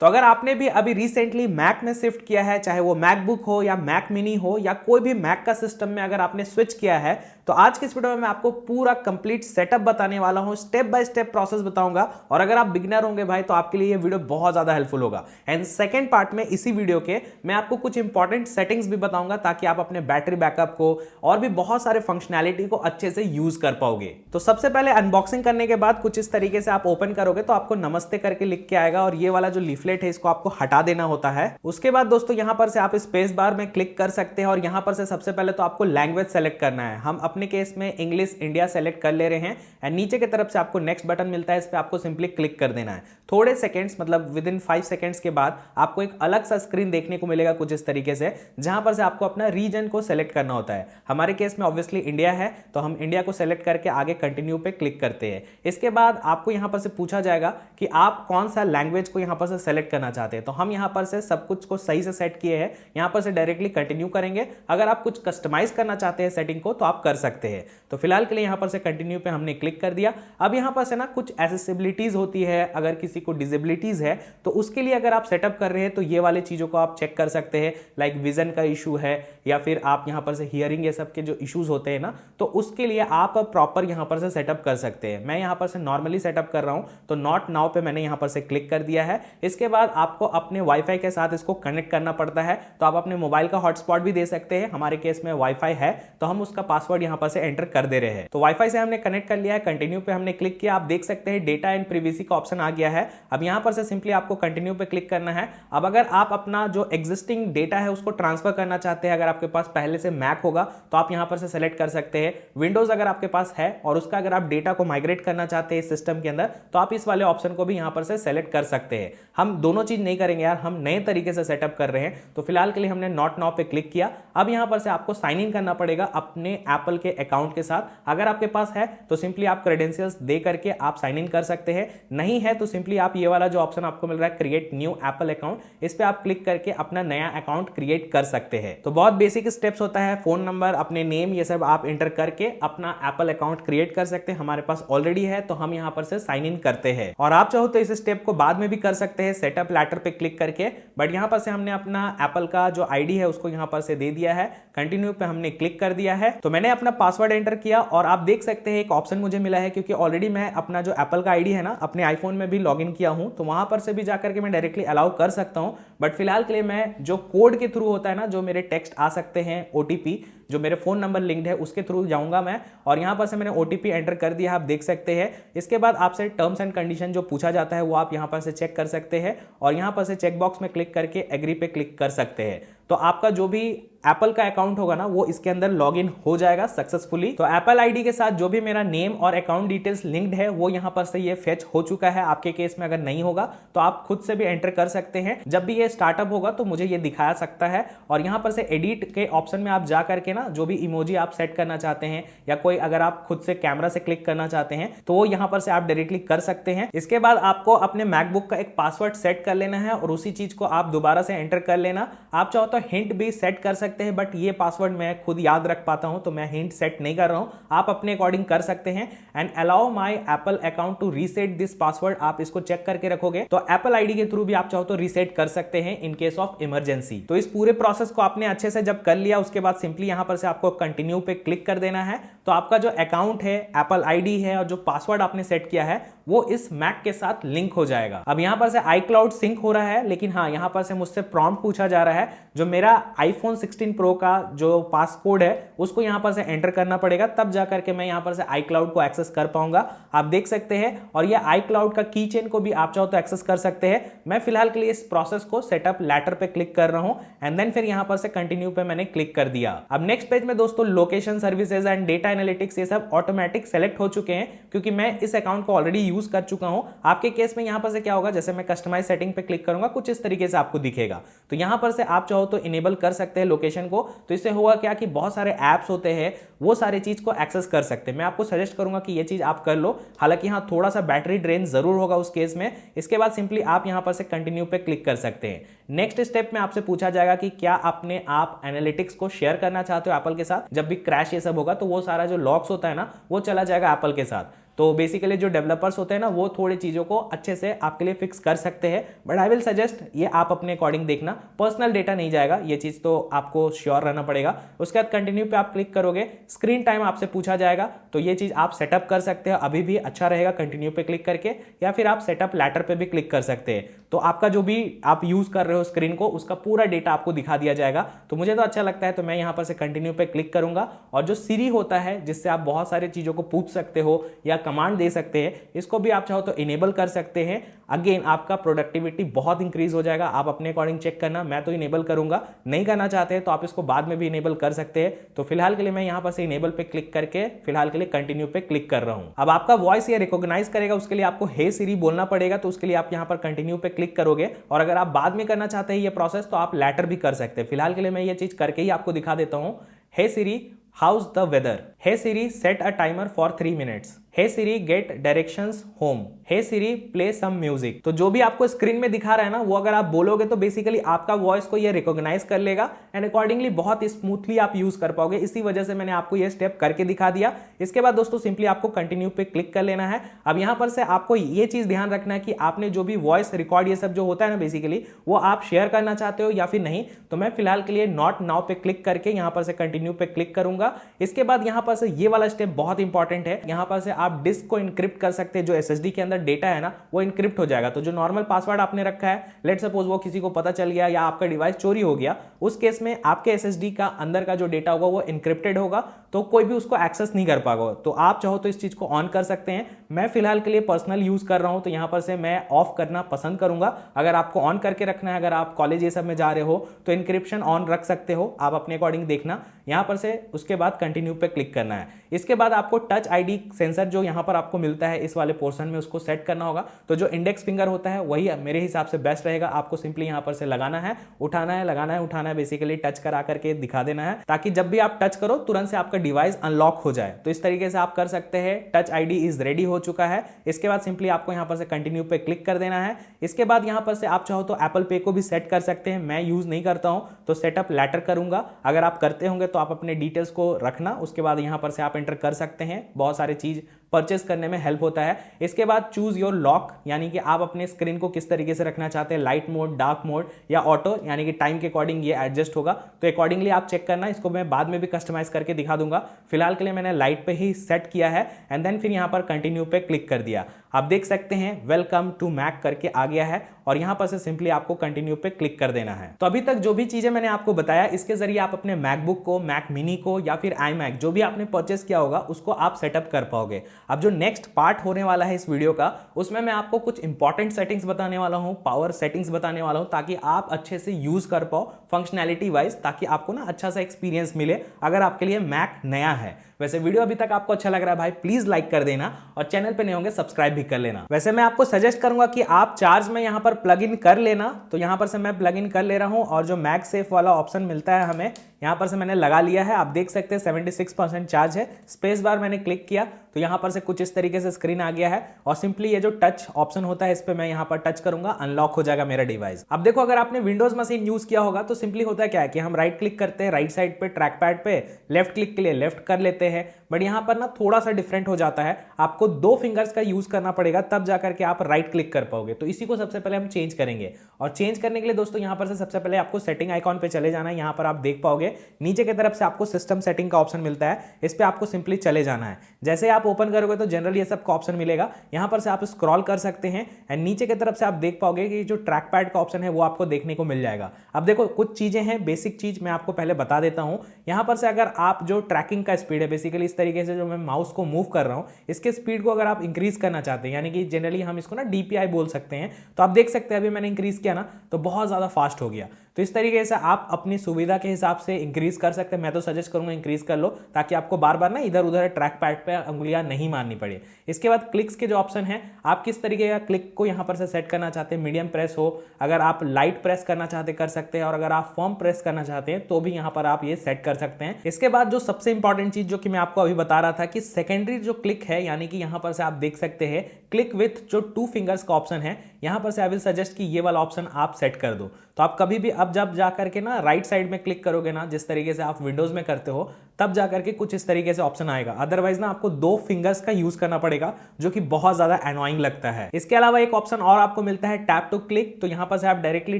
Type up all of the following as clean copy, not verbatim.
तो अगर आपने भी अभी रिसेंटली मैक में शिफ्ट किया है, चाहे वो मैकबुक हो या मैक मिनी हो या कोई भी मैक का सिस्टम में अगर आपने स्विच किया है, तो आज के इस वीडियो में मैं आपको पूरा कंप्लीट सेटअप बताने वाला हूं, स्टेप बाय स्टेप प्रोसेस बताऊंगा। और अगर आप बिगिनर होंगे भाई तो आपके लिए ये वीडियो बहुत ज्यादा हेल्पफुल होगा। एंड सेकंड पार्ट में इसी वीडियो के मैं आपको कुछ इंपॉर्टेंट सेटिंग्स भी बताऊंगा ताकि आप अपने बैटरी बैकअप को और भी बहुत सारे फंक्शनैलिटी को अच्छे से यूज कर पाओगे। तो सबसे पहले अनबॉक्सिंग करने के बाद कुछ इस तरीके से आप ओपन करोगे तो आपको नमस्ते करके लिख के आएगा और ये वाला जो लीफलेट है इसको आपको हटा देना होता है। उसके बाद दोस्तों यहां पर से आप स्पेस बार में क्लिक कर सकते हैं और यहां पर से सबसे पहले तो आपको लैंग्वेज सेलेक्ट करना है। हम अपने केस में इंग्लिश इंडिया सेलेक्ट कर ले रहे हैं एंड नीचे की तरफ से आपको नेक्स्ट बटन मिलता है, इस पे आपको सिंपली क्लिक कर देना है। थोड़े सेकंड्स मतलब विद इन 5 सेकंड्स के बाद आपको एक अलग सा स्क्रीन देखने को मिलेगा कुछ इस तरीके से, जहां पर से आपको अपना रीजन को सेलेक्ट करना होता है। हमारे केस में ऑब्वियसली इंडिया है तो हम इंडिया को सेलेक्ट करके आगे कंटिन्यू पे क्लिक करते हैं। इसके बाद आपको यहां पर से पूछा जाएगा कि आप कौन सा लैंग्वेज को यहां पर से सेलेक्ट करना चाहते हैं। तो हम यहां पर से सब कुछ को सही से सेट किए हैं, यहां पर से डायरेक्टली कंटिन्यू करेंगे। अगर आप कुछ कस्टमाइज करना चाहते हैं सेटिंग को तो आप कर सकते हैं। तो फिलहाल के लिए यहां पर से कंटिन्यू पे हमने क्लिक कर दिया। अब यहां पर से ना कुछ एसेसिबिलिटीज होती है, अगर किसी को डिसेबिलिटीज है तो उसके लिए अगर आप सेटअप कर रहे हैं तो ये वाले चीजों को आप चेक कर सकते हैं। लाइक विजन का इशू है या फिर आप यहां पर से हियरिंग ये सब के जो इश्यूज होते हैं ना, तो उसके लिए आप प्रॉपर यहां पर से सेटअप कर सकते हैं। मैं यहां पर से नॉर्मली सेटअप कर रहा हूं तो नॉट नाउ पे मैंने यहां पर से क्लिक कर दिया है। इसके बाद आपको अपने वाईफाई के साथ इसको कनेक्ट करना पड़ता है। तो आप अपने मोबाइल का हॉटस्पॉट भी दे सकते हैं। हमारे केस में वाईफाई है तो हम उसका पासवर्ड यहां पर से एंटर कर दे रहे हैं। तो वाईफाई से हमने कनेक्ट कर लिया है, कंटिन्यू पे हमने क्लिक किया। आप देख सकते हैं डेटा एंड प्रिवेसी का ऑप्शन आ गया है। अब यहां पर से सिंपली आपको कंटिन्यू पे क्लिक करना है। अब अगर आप अपना जो एग्जिस्टिंग डेटा है उसको ट्रांसफर करना चाहते हैं, अगर आपके पास पहले से मैक होगा तो आप यहां पर से सेलेक्ट कर सकते हैं। विंडोज अगर आपके पास है और उसका अगर आप डेटा को माइग्रेट करना चाहते हैं सिस्टम के अंदर तो आप इस वाले ऑप्शन को भी यहां पर से सेलेक्ट कर सकते हैं। हम दोनों चीज नहीं करेंगे यार, हम नए तरीके से सेटअप कर रहे हैं। तो फिलहाल के लिए हमने नॉट नाउ पे क्लिक किया। अब यहां पर से आपको साइन इन करना पड़ेगा अपने एप्पल के अकाउंट के साथ। अगर आपके पास है तो सिंपली आप क्रेडेंशियल्स दे करके आप साइन इन कर सकते हैं, नहीं है तो सिंपली आप ये वाला जो ऑप्शन आपको मिल रहा है क्रिएट न्यू एप्पल अकाउंट, इस पे आप क्लिक करके अपना नया अकाउंट क्रिएट कर सकते हैं। तो बहुत बेसिक स्टेप्स होता है, फोन नंबर, अपने नेम, ये सब आप एंटर करके अपना एप्पल अकाउंट क्रिएट कर सकते हैं। हमारे पास ऑलरेडी है तो हम यहां पर से साइन इन करते हैं। और आप चाहो तो इस स्टेप को बाद में भी कर सकते हैं सेटअप लैटर पे क्लिक करके, बट यहां पर से हमने अपना एप्पल का जो आईडी है उसको यहां पर से दे दिया है। कंटिन्यू पे हमने क्लिक कर दिया है। तो मैंने अपना पासवर्ड एंटर किया और आप देख सकते हैं एक ऑप्शन मुझे मिला है, क्योंकि ऑलरेडी मैं अपना जो एप्पल का आईडी है ना अपने आईफोन में भी लॉगिन किया हूं, तो वहां पर से भी जाकर के मैं डायरेक्टली अलाउ कर सकता हूं। बट फिलहाल के लिए मैं जो कोड के थ्रू होता है ना, जो मेरे टेक्स्ट आ सकते हैं ओटीपी, जो मेरे फोन नंबर लिंक्ड है उसके थ्रू जाऊंगा मैं। और यहां पर से मैंने ओटीपी एंटर कर दिया, आप देख सकते हैं। इसके बाद आपसे टर्म्स एंड कंडीशन जो पूछा जाता है वो आप यहां पर से चेक कर सकते हैं और यहां पर से चेक बॉक्स में क्लिक करके एग्री पे क्लिक कर सकते हैं। तो आपका जो भी एप्पल का अकाउंट होगा ना वो इसके अंदर लॉगिन हो जाएगा सक्सेसफुली। तो एप्पल आईडी के साथ जो भी मेरा नेम और अकाउंट डिटेल्स लिंक्ड है वो यहां पर से ये फेच हो चुका है। आपके केस में अगर नहीं होगा तो आप खुद से भी एंटर कर सकते हैं। जब भी ये स्टार्टअप होगा तो मुझे ये दिखाया सकता है। और यहां पर से एडिट के ऑप्शन में आप जा करके ना जो भी इमोजी आप सेट करना चाहते हैं या कोई अगर आप खुद से कैमरा से क्लिक करना चाहते हैं तो वो यहां पर से आप डायरेक्टली कर सकते हैं। इसके बाद आपको अपने मैकबुक का एक पासवर्ड सेट कर लेना है और उसी चीज को आप दोबारा से एंटर कर लेना। आप चाहो तो हिंट भी सेट कर सकते हैं, बट ये पासवर्ड मैं खुद याद रख पाता हूं तो मैं हिंट सेट नहीं कर रहा हूं, आप अपने अकॉर्डिंग कर सकते हैं। And allow my Apple account to reset this password, आप इसको चेक करके रखोगे तो एप्पल आईडी के थ्रू भी आप चाहो तो रीसेट कर सकते हैं इन केस ऑफ इमरजेंसी। तो इस पूरे प्रोसेस को आपने अच्छे से जब कर लिया उसके बाद सिंपली यहां पर से आपको कंटिन्यू पे क्लिक कर देना है। तो आपका जो अकाउंट है, एप्पल आईडी है और जो पासवर्ड आपने सेट किया है वो इस मैक के साथ लिंक हो जाएगा। अब यहां पर से iCloud सिंक हो रहा है, लेकिन हाँ यहां पर से मुझसे प्रॉम्प्ट पूछा जा रहा है। जो मेरा आईफोन 16 प्रो का जो पासकोड है उसको यहां पर से एंटर करना पड़ेगा, तब जाकर के मैं यहां पर से iCloud को एक्सेस कर पाऊंगा। आप देख सकते हैं। और ये iCloud का की चेन को भी आप चाहो तो एक्सेस कर सकते हैं। मैं फिलहाल के लिए इस प्रोसेस को सेटअप लैटर पे क्लिक कर रहा हूं एंड देन फिर यहां पर से कंटिन्यू पे मैंने क्लिक कर दिया। अब नेक्स्ट पेज में दोस्तों location services and data analytics ये सब ऑटोमेटिक सेलेक्ट हो चुके हैं, क्योंकि मैं इस अकाउंट को ऑलरेडी यूज कर चुका हूं। आपके केस में यहां पर से क्या होगा, जैसे मैं कस्टमाइज सेटिंग पे क्लिक करूंगा कुछ इस तरीके से आपको दिखेगा। तो यहां पर से आप चाहो तो इनेबल कर सकते हैं लोकेशन को। तो इससे होगा क्या कि बहुत सारे ऐप्स होते हैं वो सारी चीज को एक्सेस कर सकते हैं। मैं आपको सजेस्ट करूंगा कि ये चीज आप कर लो, हालांकि हाँ थोड़ा सा बैटरी ड्रेन जरूर होगा उस केस में। इसके बाद सिंपली आप यहां पर से कंटिन्यू पे क्लिक कर सकते हैं। नेक्स्ट स्टेप में आपसे पूछा जाएगा कि क्या अपने आप एनालिटिक्स को शेयर करना चाहते हो एप्पल के साथ। जब भी क्रैश ये सब होगा तो वो सारा जो लॉग्स होता है ना वो चला जाएगा एप्पल के साथ। तो बेसिकली जो डेवलपर्स होते हैं ना वो थोड़ी चीज़ों को अच्छे से आपके लिए फिक्स कर सकते हैं, बट आई विल सजेस्ट ये आप अपने अकॉर्डिंग देखना, पर्सनल डेटा नहीं जाएगा, ये चीज़ तो आपको श्योर रहना पड़ेगा। उसके बाद कंटिन्यू पे आप क्लिक करोगे, स्क्रीन टाइम आपसे पूछा जाएगा, तो ये चीज़ आप सेटअप कर सकते हो, अभी भी अच्छा रहेगा कंटिन्यू पे क्लिक करके, या फिर आप सेटअप लैटर पे भी क्लिक कर सकते हैं। तो आपका जो भी आप यूज़ कर रहे हो स्क्रीन को, उसका पूरा डेटा आपको दिखा दिया जाएगा। तो मुझे तो अच्छा लगता है, तो मैं यहाँ पर से कंटिन्यू पे क्लिक करूंगा। और जो सीरी होता है जिससे आप बहुत सारी चीज़ों को पूछ सकते हो या कमांड दे सकते हैं, इसको भी आप चाहो तो इनेबल कर सकते हैं। अगेन आपका प्रोडक्टिविटी बहुत इंक्रीज हो जाएगा, आप अपने अकॉर्डिंग चेक करना, मैं तो इनेबल करूंगा, नहीं करना चाहते हैं तो आप इसको बाद में भी इनेबल कर सकते हैं। तो फिलहाल के लिए मैं यहाँ पर से इनेबल पे क्लिक करके फिलहाल के लिए कंटिन्यू पे क्लिक कर रहा हूं। अब आपका वॉइस ये रिकॉग्नाइज करेगा, उसके लिए आपको हे सिरी बोलना पड़ेगा, तो उसके लिए आप यहाँ पर कंटिन्यू पे क्लिक करोगे। और अगर आप बाद में करना चाहते हैं ये प्रोसेस, तो आप लैटर भी कर सकते हैं। फिलहाल के लिए मैं ये चीज करके ही आपको दिखा देता हूं। Hey Siri how's the weather, hey Siri set a timer for 3 minutes, hey Siri get directions home, hey Siri play some music. तो जो भी आपको स्क्रीन में दिखा रहा है ना, वो अगर आप बोलोगे तो बेसिकली आपका वॉइस को ये रिकॉग्नाइज कर लेगा एंड अकॉर्डिंगली बहुत स्मूथली आप यूज कर पाओगे। इसी वजह से मैंने आपको ये स्टेप करके दिखा दिया। इसके बाद दोस्तों सिंपली आपको कंटिन्यू पे क्लिक कर लेना है। अब यहां पर से आपको ये चीज ध्यान रखना है कि आपने जो भी वॉइस रिकॉर्ड ये सब जो होता है ना बेसिकली, वो आप शेयर करना चाहते हो या फिर नहीं। तो मैं फिलहाल के लिए नॉट नाउ पे क्लिक करके यहां पर से कंटिन्यू पे क्लिक करूंगा। इसके बाद यहां पर से ये वाला स्टेप बहुत इंपॉर्टेंट है, यहां पर से आप डिस्क को इनक्रिप्ट कर सकते हैं। जो एसएसडी के अंदर डेटा है ना वो इनक्रिप्ट हो जाएगा। तो जो नॉर्मल पासवर्ड आपने रखा है, लेट सपोज वो किसी को पता चल गया या आपका डिवाइस चोरी हो गया, उस केस में आपके एसएसडी का अंदर का जो डेटा होगा वो इनक्रिप्टेड होगा, तो कोई भी उसको एक्सेस नहीं कर पाएगा। तो आप चाहो तो इस चीज को ऑन कर सकते हैं। मैं फिलहाल के लिए पर्सनल यूज कर रहा हूं, तो यहां पर से मैं ऑफ करना पसंद करूंगा। अगर आपको ऑन करके रखना है, अगर आप कॉलेज ये सब में जा रहे हो तो इंक्रिप्शन ऑन रख सकते हो, आप अपने अकॉर्डिंग देखना। यहां पर से उसके बाद कंटिन्यू पे क्लिक करना है। इसके बाद आपको टच आईडी सेंसर जो यहां पर आपको मिलता है इस वाले पोर्शन में, उसको सेट करना होगा। तो जो इंडेक्स फिंगर होता है वही मेरे हिसाब से बेस्ट रहेगा। आपको सिंपली यहां पर से लगाना है, उठाना है, लगाना है, उठाना है, बेसिकली टच करा करके दिखा देना है, ताकि जब भी आप टच करो तुरंत से आपका डिवाइस अनलॉक हो जाए। तो इस तरीके से आप कर सकते हैं। टच आईडी इज रेडी हो चुका है। इसके बाद सिंपली आपको यहां पर से कंटिन्यू पे क्लिक कर देना है। इसके बाद यहां पर से आप चाहो तो एप्पल पे को भी सेट कर सकते हैं। मैं यूज नहीं करता हूं तो सेटअप लैटर करूंगा। अगर आप करते होंगे तो आप अपने डिटेल्स को रखना, उसके बाद यहां पर से आप एंटर कर सकते हैं। बहुत सारी चीज परचेस करने में हेल्प होता है। इसके बाद चूज योर लॉक, यानी कि आप अपने स्क्रीन को किस तरीके से रखना चाहते हैं, लाइट मोड, डार्क मोड या ऑटो, यानी कि टाइम के अकॉर्डिंग ये एडजस्ट होगा। तो अकॉर्डिंगली आप चेक करना, इसको मैं बाद में भी कस्टमाइज करके दिखा दूंगा। फिलहाल के लिए मैंने लाइट पे ही सेट किया है एंड देन फिर यहां पर कंटिन्यू पे क्लिक कर दिया। आप देख सकते हैं वेलकम टू मैक करके आ गया है और यहां पर से सिंपली आपको कंटिन्यू पे क्लिक कर देना है। तो अभी तक जो भी चीजें मैंने आपको बताया, इसके जरिए आप अपने मैकबुक को, मैक मिनी को या फिर iMac जो भी आपने परचेस किया होगा उसको आप सेटअप कर पाओगे। अब जो नेक्स्ट पार्ट होने वाला है इस वीडियो का, उसमें मैं आपको कुछ इंपॉर्टेंट सेटिंग्स बताने वाला हूं, पावर सेटिंग्स बताने वाला हूं, ताकि आप अच्छे से यूज कर पाओ फंक्शनैलिटी वाइज, ताकि आपको ना अच्छा सा एक्सपीरियंस मिले अगर आपके लिए मैक नया है। वैसे वीडियो अभी तक आपको अच्छा लग रहा है भाई, प्लीज लाइक कर देना और चैनल पे नए होंगे सब्सक्राइब भी कर लेना। वैसे मैं आपको सजेस्ट करूंगा कि आप चार्ज में यहां पर प्लग इन कर लेना। तो यहां पर से मैं प्लग इन कर ले रहा हूं और जो मैग सेफ वाला ऑप्शन मिलता है हमें, यहां पर से मैंने लगा लिया है। आप देख सकते हैं 76% चार्ज है। स्पेस बार मैंने क्लिक किया तो यहां पर से कुछ इस तरीके से स्क्रीन आ गया है और सिंपली ये जो टच ऑप्शन होता है इस पे मैं यहां पर टच करूंगा, अनलॉक हो जाएगा मेरा डिवाइस। अब देखो, अगर आपने विंडोज मशीन यूज किया होगा तो सिंपली होता है क्या है कि हम राइट क्लिक करते हैं राइट साइड पे ट्रैक पैड पे, लेफ्ट क्लिक के लिए लेफ्ट कर लेते हैं, बट यहां पर ना थोड़ा सा डिफरेंट हो जाता है। आपको 2 फिंगर्स का यूज करना पड़ेगा तब जाकर के आप राइट क्लिक कर पाओगे। तो इसी को सबसे पहले हम चेंज करेंगे और चेंज करने के लिए दोस्तों यहां पर से सबसे पहले आपको सेटिंग आइकॉन पे चले जाना है। यहां पर आप देख पाओगे नीचे की तरफ से आपको सिस्टम सेटिंग का ऑप्शन मिलता है, इस पे आपको सिंपली चले जाना है। जैसे आप ओपन करोगे तो जनरल ये सब का ऑप्शन मिलेगा, यहां पर से आप स्क्रॉल कर सकते हैं एंड नीचे की तरफ से आप देख पाओगे कि जो ट्रैक पैड का ऑप्शन है वो आपको देखने को मिल जाएगा। अब देखो, कुछ चीजें हैं, बेसिक चीज मैं आपको पहले बता देता हूं। यहां पर से अगर आप जो ट्रैकिंग का स्पीड है, बेसिकली इस तरीके से जो मैं माउस को मूव कर रहा हूं, इसके स्पीड को अगर आप इंक्रीज करना चाहते हैं, यानी कि जनरली हम इसको ना DPI बोल सकते हैं, तो आप देख सकते हैं अभी मैंने इंक्रीज किया ना तो बहुत ज्यादा फास्ट हो गया। तो इस तरीके से आप अपनी सुविधा के हिसाब से इंक्रीज कर सकते हैं। मैं तो सजेस्ट करूंगा इंक्रीज कर लो, ताकि आपको बार बार ना इधर उधर ट्रैक पैड पे उंगलियां नहीं मारनी पड़े। इसके बाद क्लिक्स के जो ऑप्शन है, आप किस तरीके का क्लिक को यहां पर से सेट करना चाहते हैं, मीडियम प्रेस हो, अगर आप लाइट प्रेस करना चाहते कर सकते हैं, और अगर आप फर्म प्रेस करना चाहते हैं तो भी यहां पर आप ये सेट कर सकते हैं। इसके बाद जो सबसे इंपॉर्टेंट चीज जो कि मैं आपको अभी बता रहा था कि सेकेंडरी जो क्लिक है, यानी कि यहां पर से आप देख सकते हैं क्लिक विथ जो 2 फिंगर्स का ऑप्शन है, यहां पर से आई विल सजेस्ट कि ये वाला ऑप्शन आप सेट कर दो। तो आप कभी भी अब जब जा करके ना राइट साइड में क्लिक करोगे ना, जिस तरीके से आप विंडोज में करते हो, तब जाकर के कुछ इस तरीके से ऑप्शन आएगा। अदरवाइज ना आपको 2 फिंगर्स का यूज करना पड़ेगा, जो कि बहुत ज्यादा एनोइंग लगता है। इसके अलावा एक ऑप्शन और आपको मिलता है टैप टू क्लिक। तो यहां पर से आप डायरेक्टली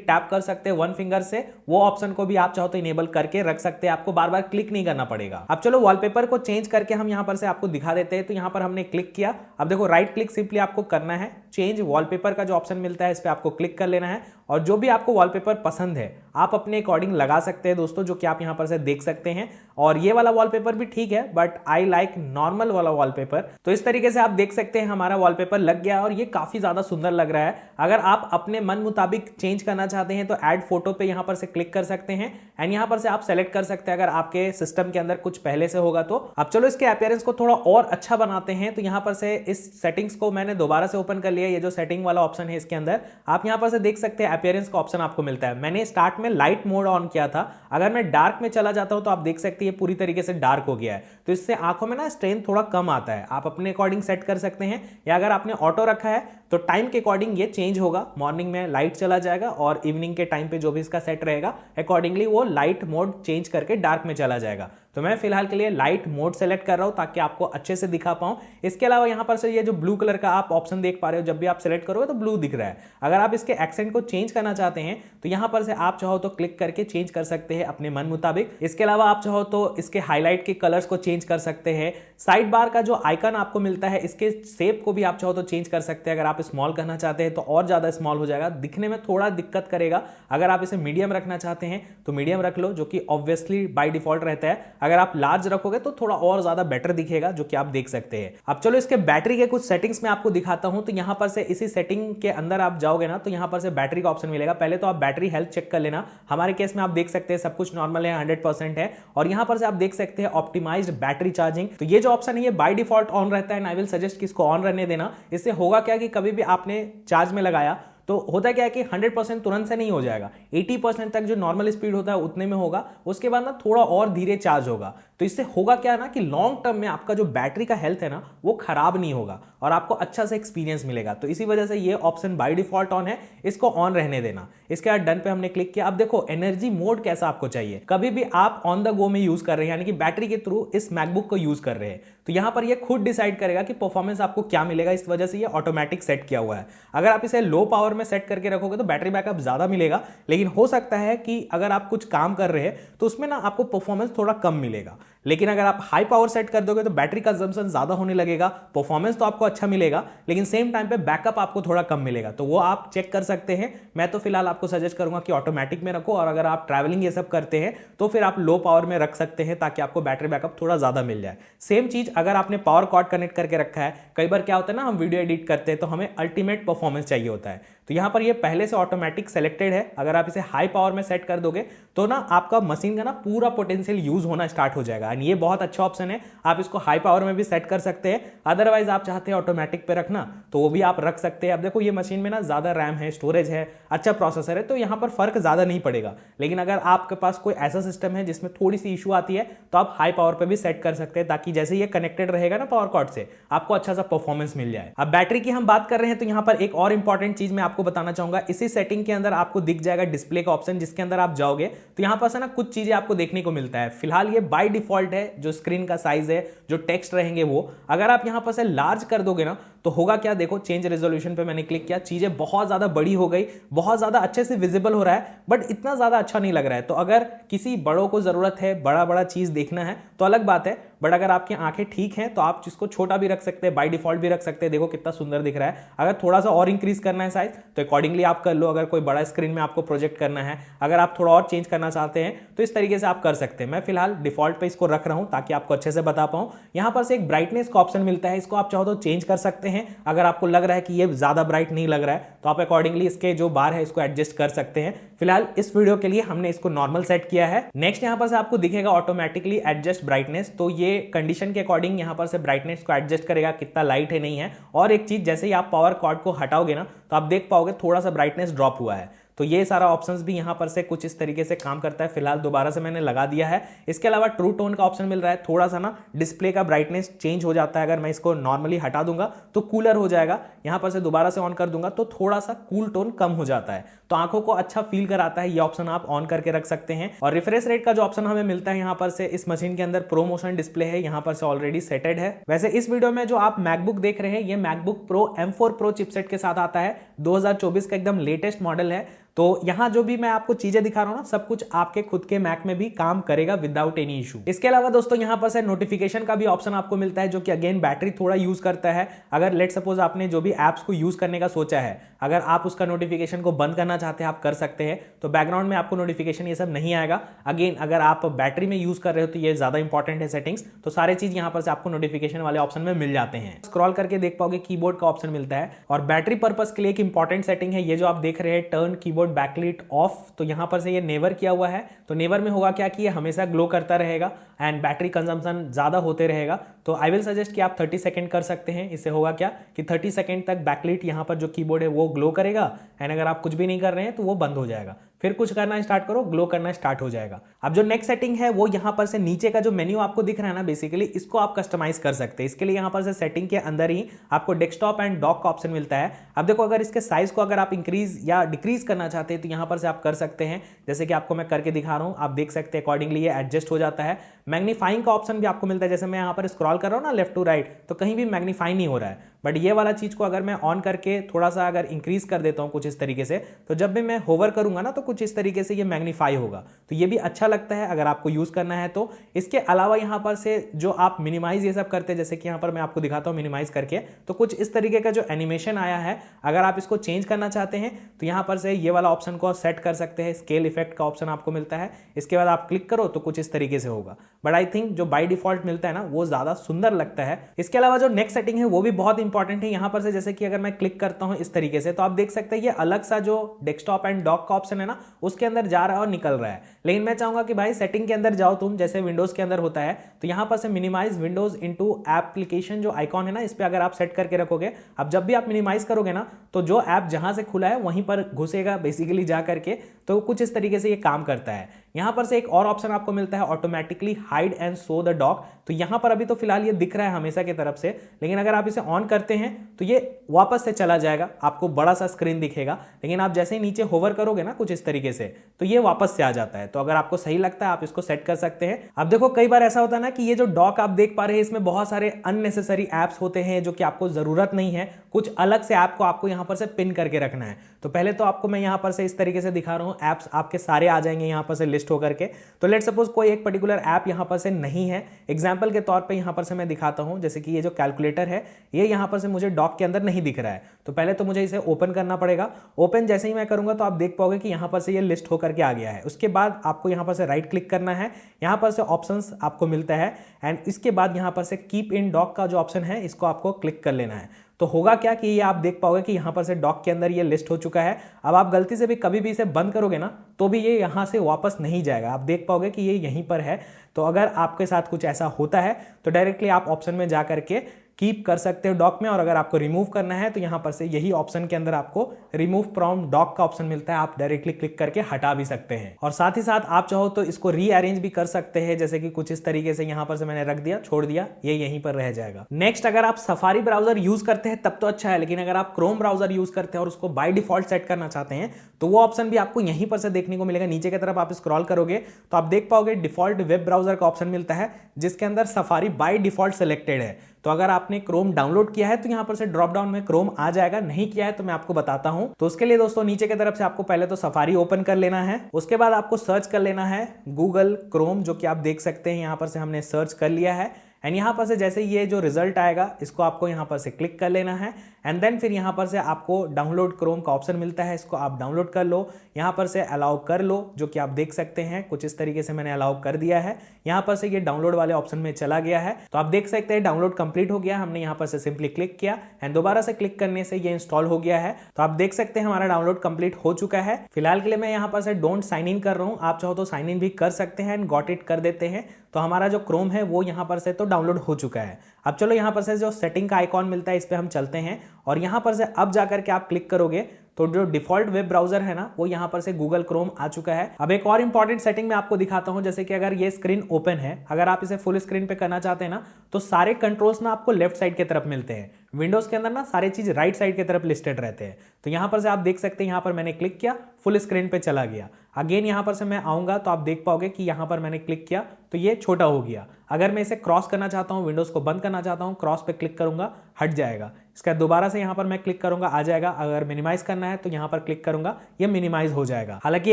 टैप कर सकते हैं 1 फिंगर से। वो ऑप्शन को भी आप चाहो तो इनेबल करके रख सकते हैं, आपको बार बार क्लिक नहीं करना पड़ेगा। अब चलो वॉलपेपर को चेंज करके हम यहां पर से आपको दिखा देते हैं। तो यहां पर हमने क्लिक किया। अब देखो राइट क्लिक सिंपली आपको करना है, चेंज वॉलपेपर का जो ऑप्शन मिलता है इस पे आपको क्लिक कर लेना है, और जो भी आपको वॉलपेपर पसंद है आप अपने अकॉर्डिंग लगा सकते हैं दोस्तों, जो कि आप यहां पर से देख सकते हैं। और ये वाला वॉलपेपर भी ठीक है, बट आई लाइक नॉर्मल वाला वॉलपेपर। तो इस तरीके से आप देख सकते हैं हमारा वॉलपेपर लग गया और ये काफी ज्यादा सुंदर लग रहा है। अगर आप अपने मन मुताबिक चेंज करना चाहते हैं तो ऐड फोटो पे यहां पर से क्लिक कर सकते हैं, एंड यहां पर से आप सेलेक्ट कर सकते हैं अगर आपके सिस्टम के अंदर कुछ पहले से होगा तो। अब चलो इसके अपीयरेंस को थोड़ा और अच्छा बनाते हैं। तो यहां पर से इस सेटिंग्स को मैंने दोबारा से ओपन कर लिया। ये जो सेटिंग वाला ऑप्शन है इसके अंदर आप यहां पर से देख सकते हैं अपीयरेंस का ऑप्शन आपको मिलता है। मैंने स्टार्ट में लाइट मोड ऑन किया था, अगर मैं डार्क में चला जाता हूं तो आप देख सकते हैं पूरी तरीके से डार्क हो गया है। तो इससे आंखों में ना स्ट्रेन थोड़ा कम आता है। आप अपने अकॉर्डिंग सेट कर सकते हैं, या अगर आपने ऑटो रखा है तो टाइम के अकॉर्डिंग ये चेंज होगा। मॉर्निंग में लाइट चला जाएगा और इवनिंग के टाइम पे जो भी इसका सेट रहेगा अकॉर्डिंगली वो लाइट मोड चेंज करके डार्क में चला जाएगा। तो मैं फिलहाल के लिए लाइट मोड सेलेक्ट कर रहा हूं ताकि आपको अच्छे से दिखा पाऊं। इसके अलावा यहां पर से ये जो ब्लू कलर का आप ऑप्शन देख पा रहे हो, जब भी आप सेलेक्ट करोगे तो ब्लू दिख रहा है। अगर आप इसके एक्सेंट को चेंज करना चाहते हैं तो यहां पर से आप चाहो तो क्लिक करके चेंज कर सकते हैं अपने मन मुताबिक। इसके अलावा आप चाहो तो इसके हाईलाइट के कलर्स को चेंज कर सकते हैं। साइड बार का जो आइकन आपको मिलता है इसके शेप को भी आप चाहो तो चेंज कर सकते हैं। अगर आप स्मॉल करना चाहते हैं तो और ज्यादा स्मॉल हो जाएगा, दिखने में थोड़ा दिक्कत करेगा। अगर आप इसे मीडियम रखना चाहते हैं तो मीडियम रख लो, जो कि ऑब्वियसली बाय डिफॉल्ट रहता है। अगर आप लार्ज रखोगे तो थोड़ा और ज्यादा बेटर दिखेगा, जो कि आप देख सकते हैं। अब चलो इसके बैटरी के कुछ सेटिंग्स में आपको दिखाता हूं। तो यहां पर से इसी सेटिंग के अंदर आप जाओगे ना तो यहां पर से बैटरी का ऑप्शन मिलेगा। पहले तो आप बैटरी हेल्थ चेक कर लेना। हमारे केस में आप देख सकते हैं सब कुछ नॉर्मल है, 100% है। और यहां पर से आप देख सकते हैं ऑप्टिमाइज्ड बैटरी चार्जिंग। तो ये जो ऑप्शन है ये बाय डिफॉल्ट ऑन रहता है, आई विल सजेस्ट कि इसको ऑन रहने देना। इससे होगा क्या कि कभी भी आपने चार्ज में लगाया तो होता क्या है कि 100% तुरंत से नहीं हो जाएगा, 80% तक जो नॉर्मल स्पीड होता है उतने में होगा। उसके बाद ना थोड़ा और धीरे चार्ज होगा। तो इससे होगा क्या ना कि लॉन्ग टर्म में आपका जो बैटरी का हेल्थ है ना वो खराब नहीं होगा और आपको अच्छा से एक्सपीरियंस मिलेगा। तो इसी वजह से ये ऑप्शन बाय डिफॉल्ट ऑन है, इसको ऑन रहने देना। इसके बाद डन पे हमने क्लिक किया। अब देखो एनर्जी मोड कैसा आपको चाहिए। कभी भी आप ऑन द गो में यूज कर रहे हैं, यानी कि बैटरी के थ्रू इस मैकबुक को यूज कर रहे हैं, तो यहां पर ये खुद डिसाइड करेगा कि परफॉर्मेंस आपको क्या मिलेगा। इस वजह से ये ऑटोमेटिक सेट किया हुआ है। अगर आप इसे लो पावर में सेट करके रखोगे तो बैटरी बैकअप ज्यादा मिलेगा, लेकिन हो सकता है कि अगर आप कुछ काम कर रहे हैं तो उसमें ना आपको परफॉर्मेंस थोड़ा कम मिलेगा। लेकिन अगर आप हाई पावर सेट कर दोगे तो बैटरी कंजम्पशन ज्यादा होने लगेगा, परफॉर्मेंस तो आपको अच्छा मिलेगा लेकिन सेम टाइम पे बैकअप आपको थोड़ा कम मिलेगा। तो वो आप चेक कर सकते हैं। मैं तो फिलहाल आपको सजेस्ट करूंगा कि ऑटोमेटिक में रखो, और अगर आप ट्रैवलिंग ये सब करते हैं तो फिर आप लो पावर में रख सकते हैं ताकि आपको बैटरी बैकअप थोड़ा ज्यादा मिल जाए। सेम चीज अगर आपने पावर कॉर्ड कनेक्ट करके रखा है, कई बार क्या होता है ना हम वीडियो एडिट करते हैं तो हमें अल्टीमेट परफॉर्मेंस चाहिए होता है, तो यहां पर ये पहले से ऑटोमेटिक सेलेक्टेड है। अगर आप इसे हाई पावर में सेट कर दोगे तो ना आपका मशीन का ना पूरा पोटेंशियल यूज होना स्टार्ट हो जाएगा। ये बहुत अच्छा ऑप्शन है, आप इसको हाई पावर में भी सेट कर सकते हैं। अदरवाइज आप चाहते हैं ऑटोमेटिक पे रखना तो वो भी आप रख सकते हैं। अब देखो ये मशीन में ना ज्यादा रैम है, स्टोरेज है, अच्छा प्रोसेसर है, तो यहां पर फर्क ज्यादा नहीं पड़ेगा। लेकिन अगर आपके पास कोई ऐसा सिस्टम है जिसमें थोड़ी सी इशू आती है तो आप हाई पावर पे भी सेट कर सकते हैं, ताकि जैसे ये कनेक्टेड रहेगा ना पावर कॉर्ड से आपको अच्छा सा परफॉर्मेंस मिल जाए। अब बैटरी की हम बात कर रहे हैं तो यहां पर एक और इंपॉर्टेंट चीज मैं आपको बताना चाहूंगा। इसी सेटिंग के अंदर आपको दिख जाएगा डिस्प्ले का ऑप्शन, जिसके अंदर आप जाओगे तो यहां पर से ना कुछ चीजें आपको देखने को मिलता है। फिलहाल ये बाय डिफॉल्ट है, जो स्क्रीन का साइज है, जो टेक्स्ट रहेंगे वो। अगर आप यहां पर से लार्ज कर दोगे ना तो होगा क्या, देखो चेंज रेजोल्यूशन पे मैंने क्लिक किया, चीजें बहुत ज्यादा बड़ी हो गई, बहुत ज्यादा अच्छे से विजिबल हो रहा है, बट इतना ज्यादा अच्छा नहीं लग रहा है। तो अगर किसी बड़ों को जरूरत है, बड़ा बड़ा चीज देखना है तो अलग बात है, बट अगर आपकी आंखें ठीक हैं तो आप इसको छोटा भी रख सकते हैं, बाय डिफॉल्ट भी रख सकते हैं। देखो कितना सुंदर दिख रहा है। अगर थोड़ा सा और इंक्रीज करना है साइज तो अकॉर्डिंगली आप कर लो। अगर कोई बड़ा स्क्रीन में आपको प्रोजेक्ट करना है, अगर आप थोड़ा और चेंज करना चाहते हैं तो इस तरीके से आप कर सकते हैं। मैं फिलहाल डिफॉल्ट पे इसको रख रहा हूं ताकि आपको अच्छे से बता पाऊं। यहां पर से एक ब्राइटनेस का ऑप्शन मिलता है, इसको आप चाहो तो चेंज कर सकते हैं। अगर आपको लग रहा है कि ये ज्यादा ब्राइट नहीं लग रहा है तो आप अकॉर्डिंगली इसके जो बार है इसको एडजस्ट कर सकते हैं। फिलहाल इस वीडियो के लिए हमने इसको नॉर्मल सेट किया है। नेक्स्ट यहां पर से आपको दिखेगा ऑटोमेटिकली एडजस्ट ब्राइटनेस, तो ये कंडीशन के अकॉर्डिंग यहां पर से ब्राइटनेस को एडजस्ट करेगा, कितना लाइट है नहीं है। और एक चीज, जैसे ही आप पावर कॉर्ड को हटाओगे ना तो आप देख पाओगे थोड़ा सा ब्राइटनेस ड्रॉप हुआ है। तो ये सारा ऑप्शंस भी यहाँ पर से कुछ इस तरीके से काम करता है। फिलहाल दोबारा से मैंने लगा दिया है। इसके अलावा ट्रू टोन का ऑप्शन मिल रहा है, थोड़ा सा ना डिस्प्ले का ब्राइटनेस चेंज हो जाता है। अगर मैं इसको नॉर्मली हटा दूंगा तो कूलर हो जाएगा, यहाँ पर से दोबारा से ऑन कर दूंगा तो थोड़ा सा कूल टोन कम हो जाता है, तो आंखों को अच्छा फील कराता है। ये ऑप्शन आप ऑन करके रख सकते हैं। और रिफ्रेश रेट का जो ऑप्शन हमें मिलता है यहाँ पर से, इस मशीन के अंदर प्रो मोशन डिस्प्ले है, यहाँ पर से ऑलरेडी सेटेड है। वैसे इस वीडियो में जो आप मैकबुक देख रहे हैं ये MacBook pro M4 pro chipset के साथ आता है, 2024 का एकदम लेटेस्ट मॉडल है। तो यहाँ जो भी मैं आपको चीजें दिखा रहा हूँ ना, सब कुछ आपके खुद के मैक में भी काम करेगा विदाउट एनी इशू। इसके अलावा दोस्तों यहाँ पर से नोटिफिकेशन का भी ऑप्शन आपको मिलता है, जो कि अगेन बैटरी थोड़ा यूज करता है। अगर लेट सपोज आपने जो भी एप्स को यूज करने का सोचा है, अगर आप उसका नोटिफिकेशन को बंद करना चाहते हैं आप कर सकते हैं, तो बैकग्राउंड में आपको नोटिफिकेशन ये सब नहीं आएगा। अगेन अगर आप बैटरी में यूज कर रहे हो तो ये ज्यादा इंपॉर्टेंट है सेटिंग्स, तो सारे चीज यहाँ पर से आपको नोटिफिकेशन वाले ऑप्शन में मिल जाते हैं। स्क्रॉल करके देख पाओगे कीबोर्ड का ऑप्शन मिलता है। और बैटरी पर्पस के लिए एक इंपॉर्टेंट सेटिंग है, ये जो आप देख रहे हैं टर्न कीबोर्ड बैकलाइट ऑफ, तो यहां पर से ये नेवर किया हुआ है। तो नेवर में होगा क्या कि ये हमेशा ग्लो करता रहेगा एंड बैटरी कंजम्पशन ज्यादा होते रहेगा। तो आई विल सजेस्ट कि आप 30 सेकंड कर सकते हैं। इससे होगा क्या कि 30 सेकंड तक बैकलाइट यहां पर जो कीबोर्ड है वो ग्लो करेगा एंड अगर आप कुछ भी नहीं कर रहे हैं तो वो बंद हो जाएगा। फिर कुछ करना स्टार्ट करो, ग्लो करना स्टार्ट हो जाएगा। अब जो नेक्स्ट सेटिंग है वो यहाँ पर से नीचे का जो मेन्यू आपको दिख रहा है ना, बेसिकली इसको आप कस्टमाइज कर सकते हैं। इसके लिए यहाँ पर से सेटिंग के अंदर ही आपको डेस्कटॉप एंड डॉक का ऑप्शन मिलता है। अब देखो अगर इसके साइज को अगर आप इंक्रीज या डिक्रीज करना चाहते हैं तो यहाँ पर से आप कर सकते हैं, जैसे कि आपको मैं करके दिखा रहा हूँ। आप देख सकते हैं अकॉर्डिंगली ये एडजस्ट हो जाता है। मैग्नीफाइंग का ऑप्शन भी आपको मिलता है, जैसे मैं यहाँ पर स्क्रॉल कर रहा हूँ ना लेफ्ट टू राइट, तो कहीं भी मैग्नीफाई नहीं हो रहा है। बट ये वाला चीज को अगर मैं ऑन करके थोड़ा सा अगर इंक्रीज कर देता हूँ कुछ इस तरीके से, तो जब भी मैं होवर करूंगा ना तो कुछ इस तरीके से ये मैग्नीफाई होगा। तो ये भी अच्छा लगता है अगर आपको यूज करना है तो। इसके अलावा यहाँ पर से जो आप मिनिमाइज ये सब करते हैं, जैसे कि यहाँ पर मैं आपको दिखाता हूँ मिनिमाइज करके, तो कुछ इस तरीके का जो एनिमेशन आया है, अगर आप इसको चेंज करना चाहते हैं तो यहाँ पर से ये वाला ऑप्शन को सेट कर सकते हैं। स्केल इफेक्ट का ऑप्शन आपको मिलता है, इसके बाद आप क्लिक करो तो कुछ इस तरीके से होगा। बट आई थिंक जो बाय डिफॉल्ट मिलता है ना वो ज्यादा सुंदर लगता है। इसके अलावा जो नेक्स्ट सेटिंग है वो भी बहुत इंपॉर्टेंट है। यहाँ पर से जैसे कि अगर मैं क्लिक करता हूँ इस तरीके से, तो आप देख सकते हैं ये अलग सा जो डेस्कटॉप एंड डॉक का ऑप्शन है ना, उसके अंदर जा रहा है और निकल रहा है। लेकिन मैं चाहूंगा कि भाई सेटिंग के अंदर जाओ तुम, जैसे विंडोज के अंदर होता है, तो यहाँ पर से मिनिमाइज विंडोज इनटू एप्लीकेशन जो आइकॉन है ना, इस पे अगर आप सेट करके रखोगे, अब जब भी आप मिनिमाइज करोगे ना तो जो ऐप जहां से खुला है वहीं पर घुसेगा बेसिकली जा करके। तो कुछ इस तरीके से ये काम करता है। यहां पर से एक और ऑप्शन आपको मिलता है automatically hide and show the dock. तो यहां पर अभी तो फिलहाल ये दिख रहा है हमेशा की तरफ से, लेकिन अगर आप इसे ऑन करते हैं तो ये वापस से चला जाएगा, आपको बड़ा सा स्क्रीन दिखेगा। लेकिन आप जैसे ही नीचे होवर करोगे ना कुछ इस तरीके से, तो ये वापस से आ जाता है। तो अगर आपको सही लगता है आप इसको सेट कर सकते हैं। अब देखो कई बार ऐसा होता है ना कि ये जो डॉक आप देख पा रहे हैं इसमें बहुत सारे अननेसेसरी एप्स होते हैं जो कि आपको जरूरत नहीं है। कुछ अलग से ऐप को आपको यहां पर से पिन करके रखना है। तो पहले तो आपको मैं यहां पर से इस तरीके से दिखा रहा हूं, एप्स आपके सारे आ जाएंगे यहां पर से लिस्ट होकर के। तो लेट सपोज कोई एक पर्टिकुलर ऐप यहां पर से नहीं है, एग्जांपल के तौर पे यहां पर से मैं दिखाता हूं, जैसे कि ये जो कैलकुलेटर है ये यहां पर से मुझे डॉक के अंदर नहीं दिख रहा है। तो पहले तो मुझे इसे ओपन करना पड़ेगा। ओपन जैसे ही मैं करूंगा तो आप देख पाओगे कि यहां पर से ये लिस्ट होकर के आ गया है। उसके बाद आपको यहां पर से राइट क्लिक करना है, यहां पर से ऑप्शंस आपको मिलता है एंड इसके बाद यहां पर से कीप इन डॉक का जो ऑप्शन है इसको आपको क्लिक कर लेना है। तो होगा क्या कि ये आप देख पाओगे कि यहां पर से डॉक के अंदर ये लिस्ट हो चुका है। अब आप गलती से भी कभी भी इसे बंद करोगे ना तो भी ये यहां से वापस नहीं जाएगा, आप देख पाओगे कि ये यहीं पर है। तो अगर आपके साथ कुछ ऐसा होता है तो डायरेक्टली आप ऑप्शन में जा करके कीप कर सकते हो डॉक में, और अगर आपको रिमूव करना है तो यहां पर से यही ऑप्शन के अंदर आपको रिमूव फ्रॉम डॉक का ऑप्शन मिलता है, आप डायरेक्टली क्लिक करके हटा भी सकते हैं। और साथ ही साथ आप चाहो तो इसको रीअरेंज भी कर सकते हैं, जैसे कि कुछ इस तरीके से यहां पर से मैंने रख दिया, छोड़ दिया, ये यहीं पर रह जाएगा। नेक्स्ट अगर आप सफारी ब्राउजर यूज करते हैं तब तो अच्छा है, लेकिन अगर आप क्रोम ब्राउजर यूज करते हैं और उसको बाय डिफॉल्ट सेट करना चाहते हैं तो वो ऑप्शन भी आपको यहीं पर से देखने को मिलेगा। नीचे की तरफ आप स्क्रॉल करोगे तो आप देख पाओगे डिफॉल्ट वेब ब्राउजर का ऑप्शन मिलता है, जिसके अंदर सफारी बाय डिफॉल्ट सिलेक्टेड है। तो अगर आपने क्रोम डाउनलोड किया है तो यहां पर से ड्रॉप डाउन में क्रोम आ जाएगा, नहीं किया है तो मैं आपको बताता हूं। तो उसके लिए दोस्तों नीचे की तरफ से आपको पहले तो सफारी ओपन कर लेना है, उसके बाद आपको सर्च कर लेना है गूगल क्रोम, जो कि आप देख सकते हैं यहां पर से हमने सर्च कर लिया है। एंड यहाँ पर से जैसे ये जो रिजल्ट आएगा इसको आपको यहाँ पर से क्लिक कर लेना है एंड देन फिर यहाँ पर से आपको डाउनलोड क्रोम का ऑप्शन मिलता है, इसको आप डाउनलोड कर लो, यहाँ पर से अलाउ कर लो, जो कि आप देख सकते हैं कुछ इस तरीके से मैंने अलाउ कर दिया है। यहाँ पर से ये डाउनलोड वाले ऑप्शन में चला गया है, तो आप देख सकते हैं डाउनलोड कंप्लीट हो गया। हमने यहाँ पर से सिंपली क्लिक किया एंड दोबारा से क्लिक करने से ये इंस्टॉल हो गया है। तो आप देख सकते हैं हमारा डाउनलोड कंप्लीट हो चुका है। फिलहाल के लिए मैं यहाँ पर से डोंट साइन इन कर रहा हूँ, आप चाहो तो साइन इन भी कर सकते हैं एंड गॉट इट कर देते हैं। तो हमारा जो क्रोम है वो यहाँ पर से तो डाउनलोड हो चुका है। अब चलो यहाँ पर से जो सेटिंग का आइकॉन मिलता है इस पे हम चलते हैं और यहाँ पर से अब जाकर के आप क्लिक करोगे तो जो डिफॉल्ट वेब ब्राउजर है ना वो यहाँ पर से गूगल क्रोम आ चुका है। अब एक और इंपॉर्टेंट सेटिंग मैं आपको दिखाता हूँ, जैसे कि अगर ये स्क्रीन ओपन है, अगर आप इसे फुल स्क्रीन पे करना चाहते हैं ना तो सारे कंट्रोल्स ना आपको लेफ्ट साइड की तरफ मिलते हैं। विंडोज के अंदर ना सारी चीज राइट साइड की तरफ लिस्टेड रहते हैं। तो यहां पर से आप देख सकते हैं, यहां पर मैंने क्लिक किया, फुल स्क्रीन पे चला गया। अगेन यहां पर से मैं आऊंगा तो आप देख पाओगे कि यहां पर मैंने क्लिक किया तो ये छोटा हो गया। अगर मैं इसे क्रॉस करना चाहता हूं, विंडोज को बंद करना चाहता हूं, क्रॉस पे क्लिक करूंगा, हट जाएगा। इसका दोबारा से यहां पर मैं क्लिक करूंगा, आ जाएगा। अगर मिनिमाइज करना है तो यहां पर क्लिक करूंगा, ये मिनिमाइज हो जाएगा। हालांकि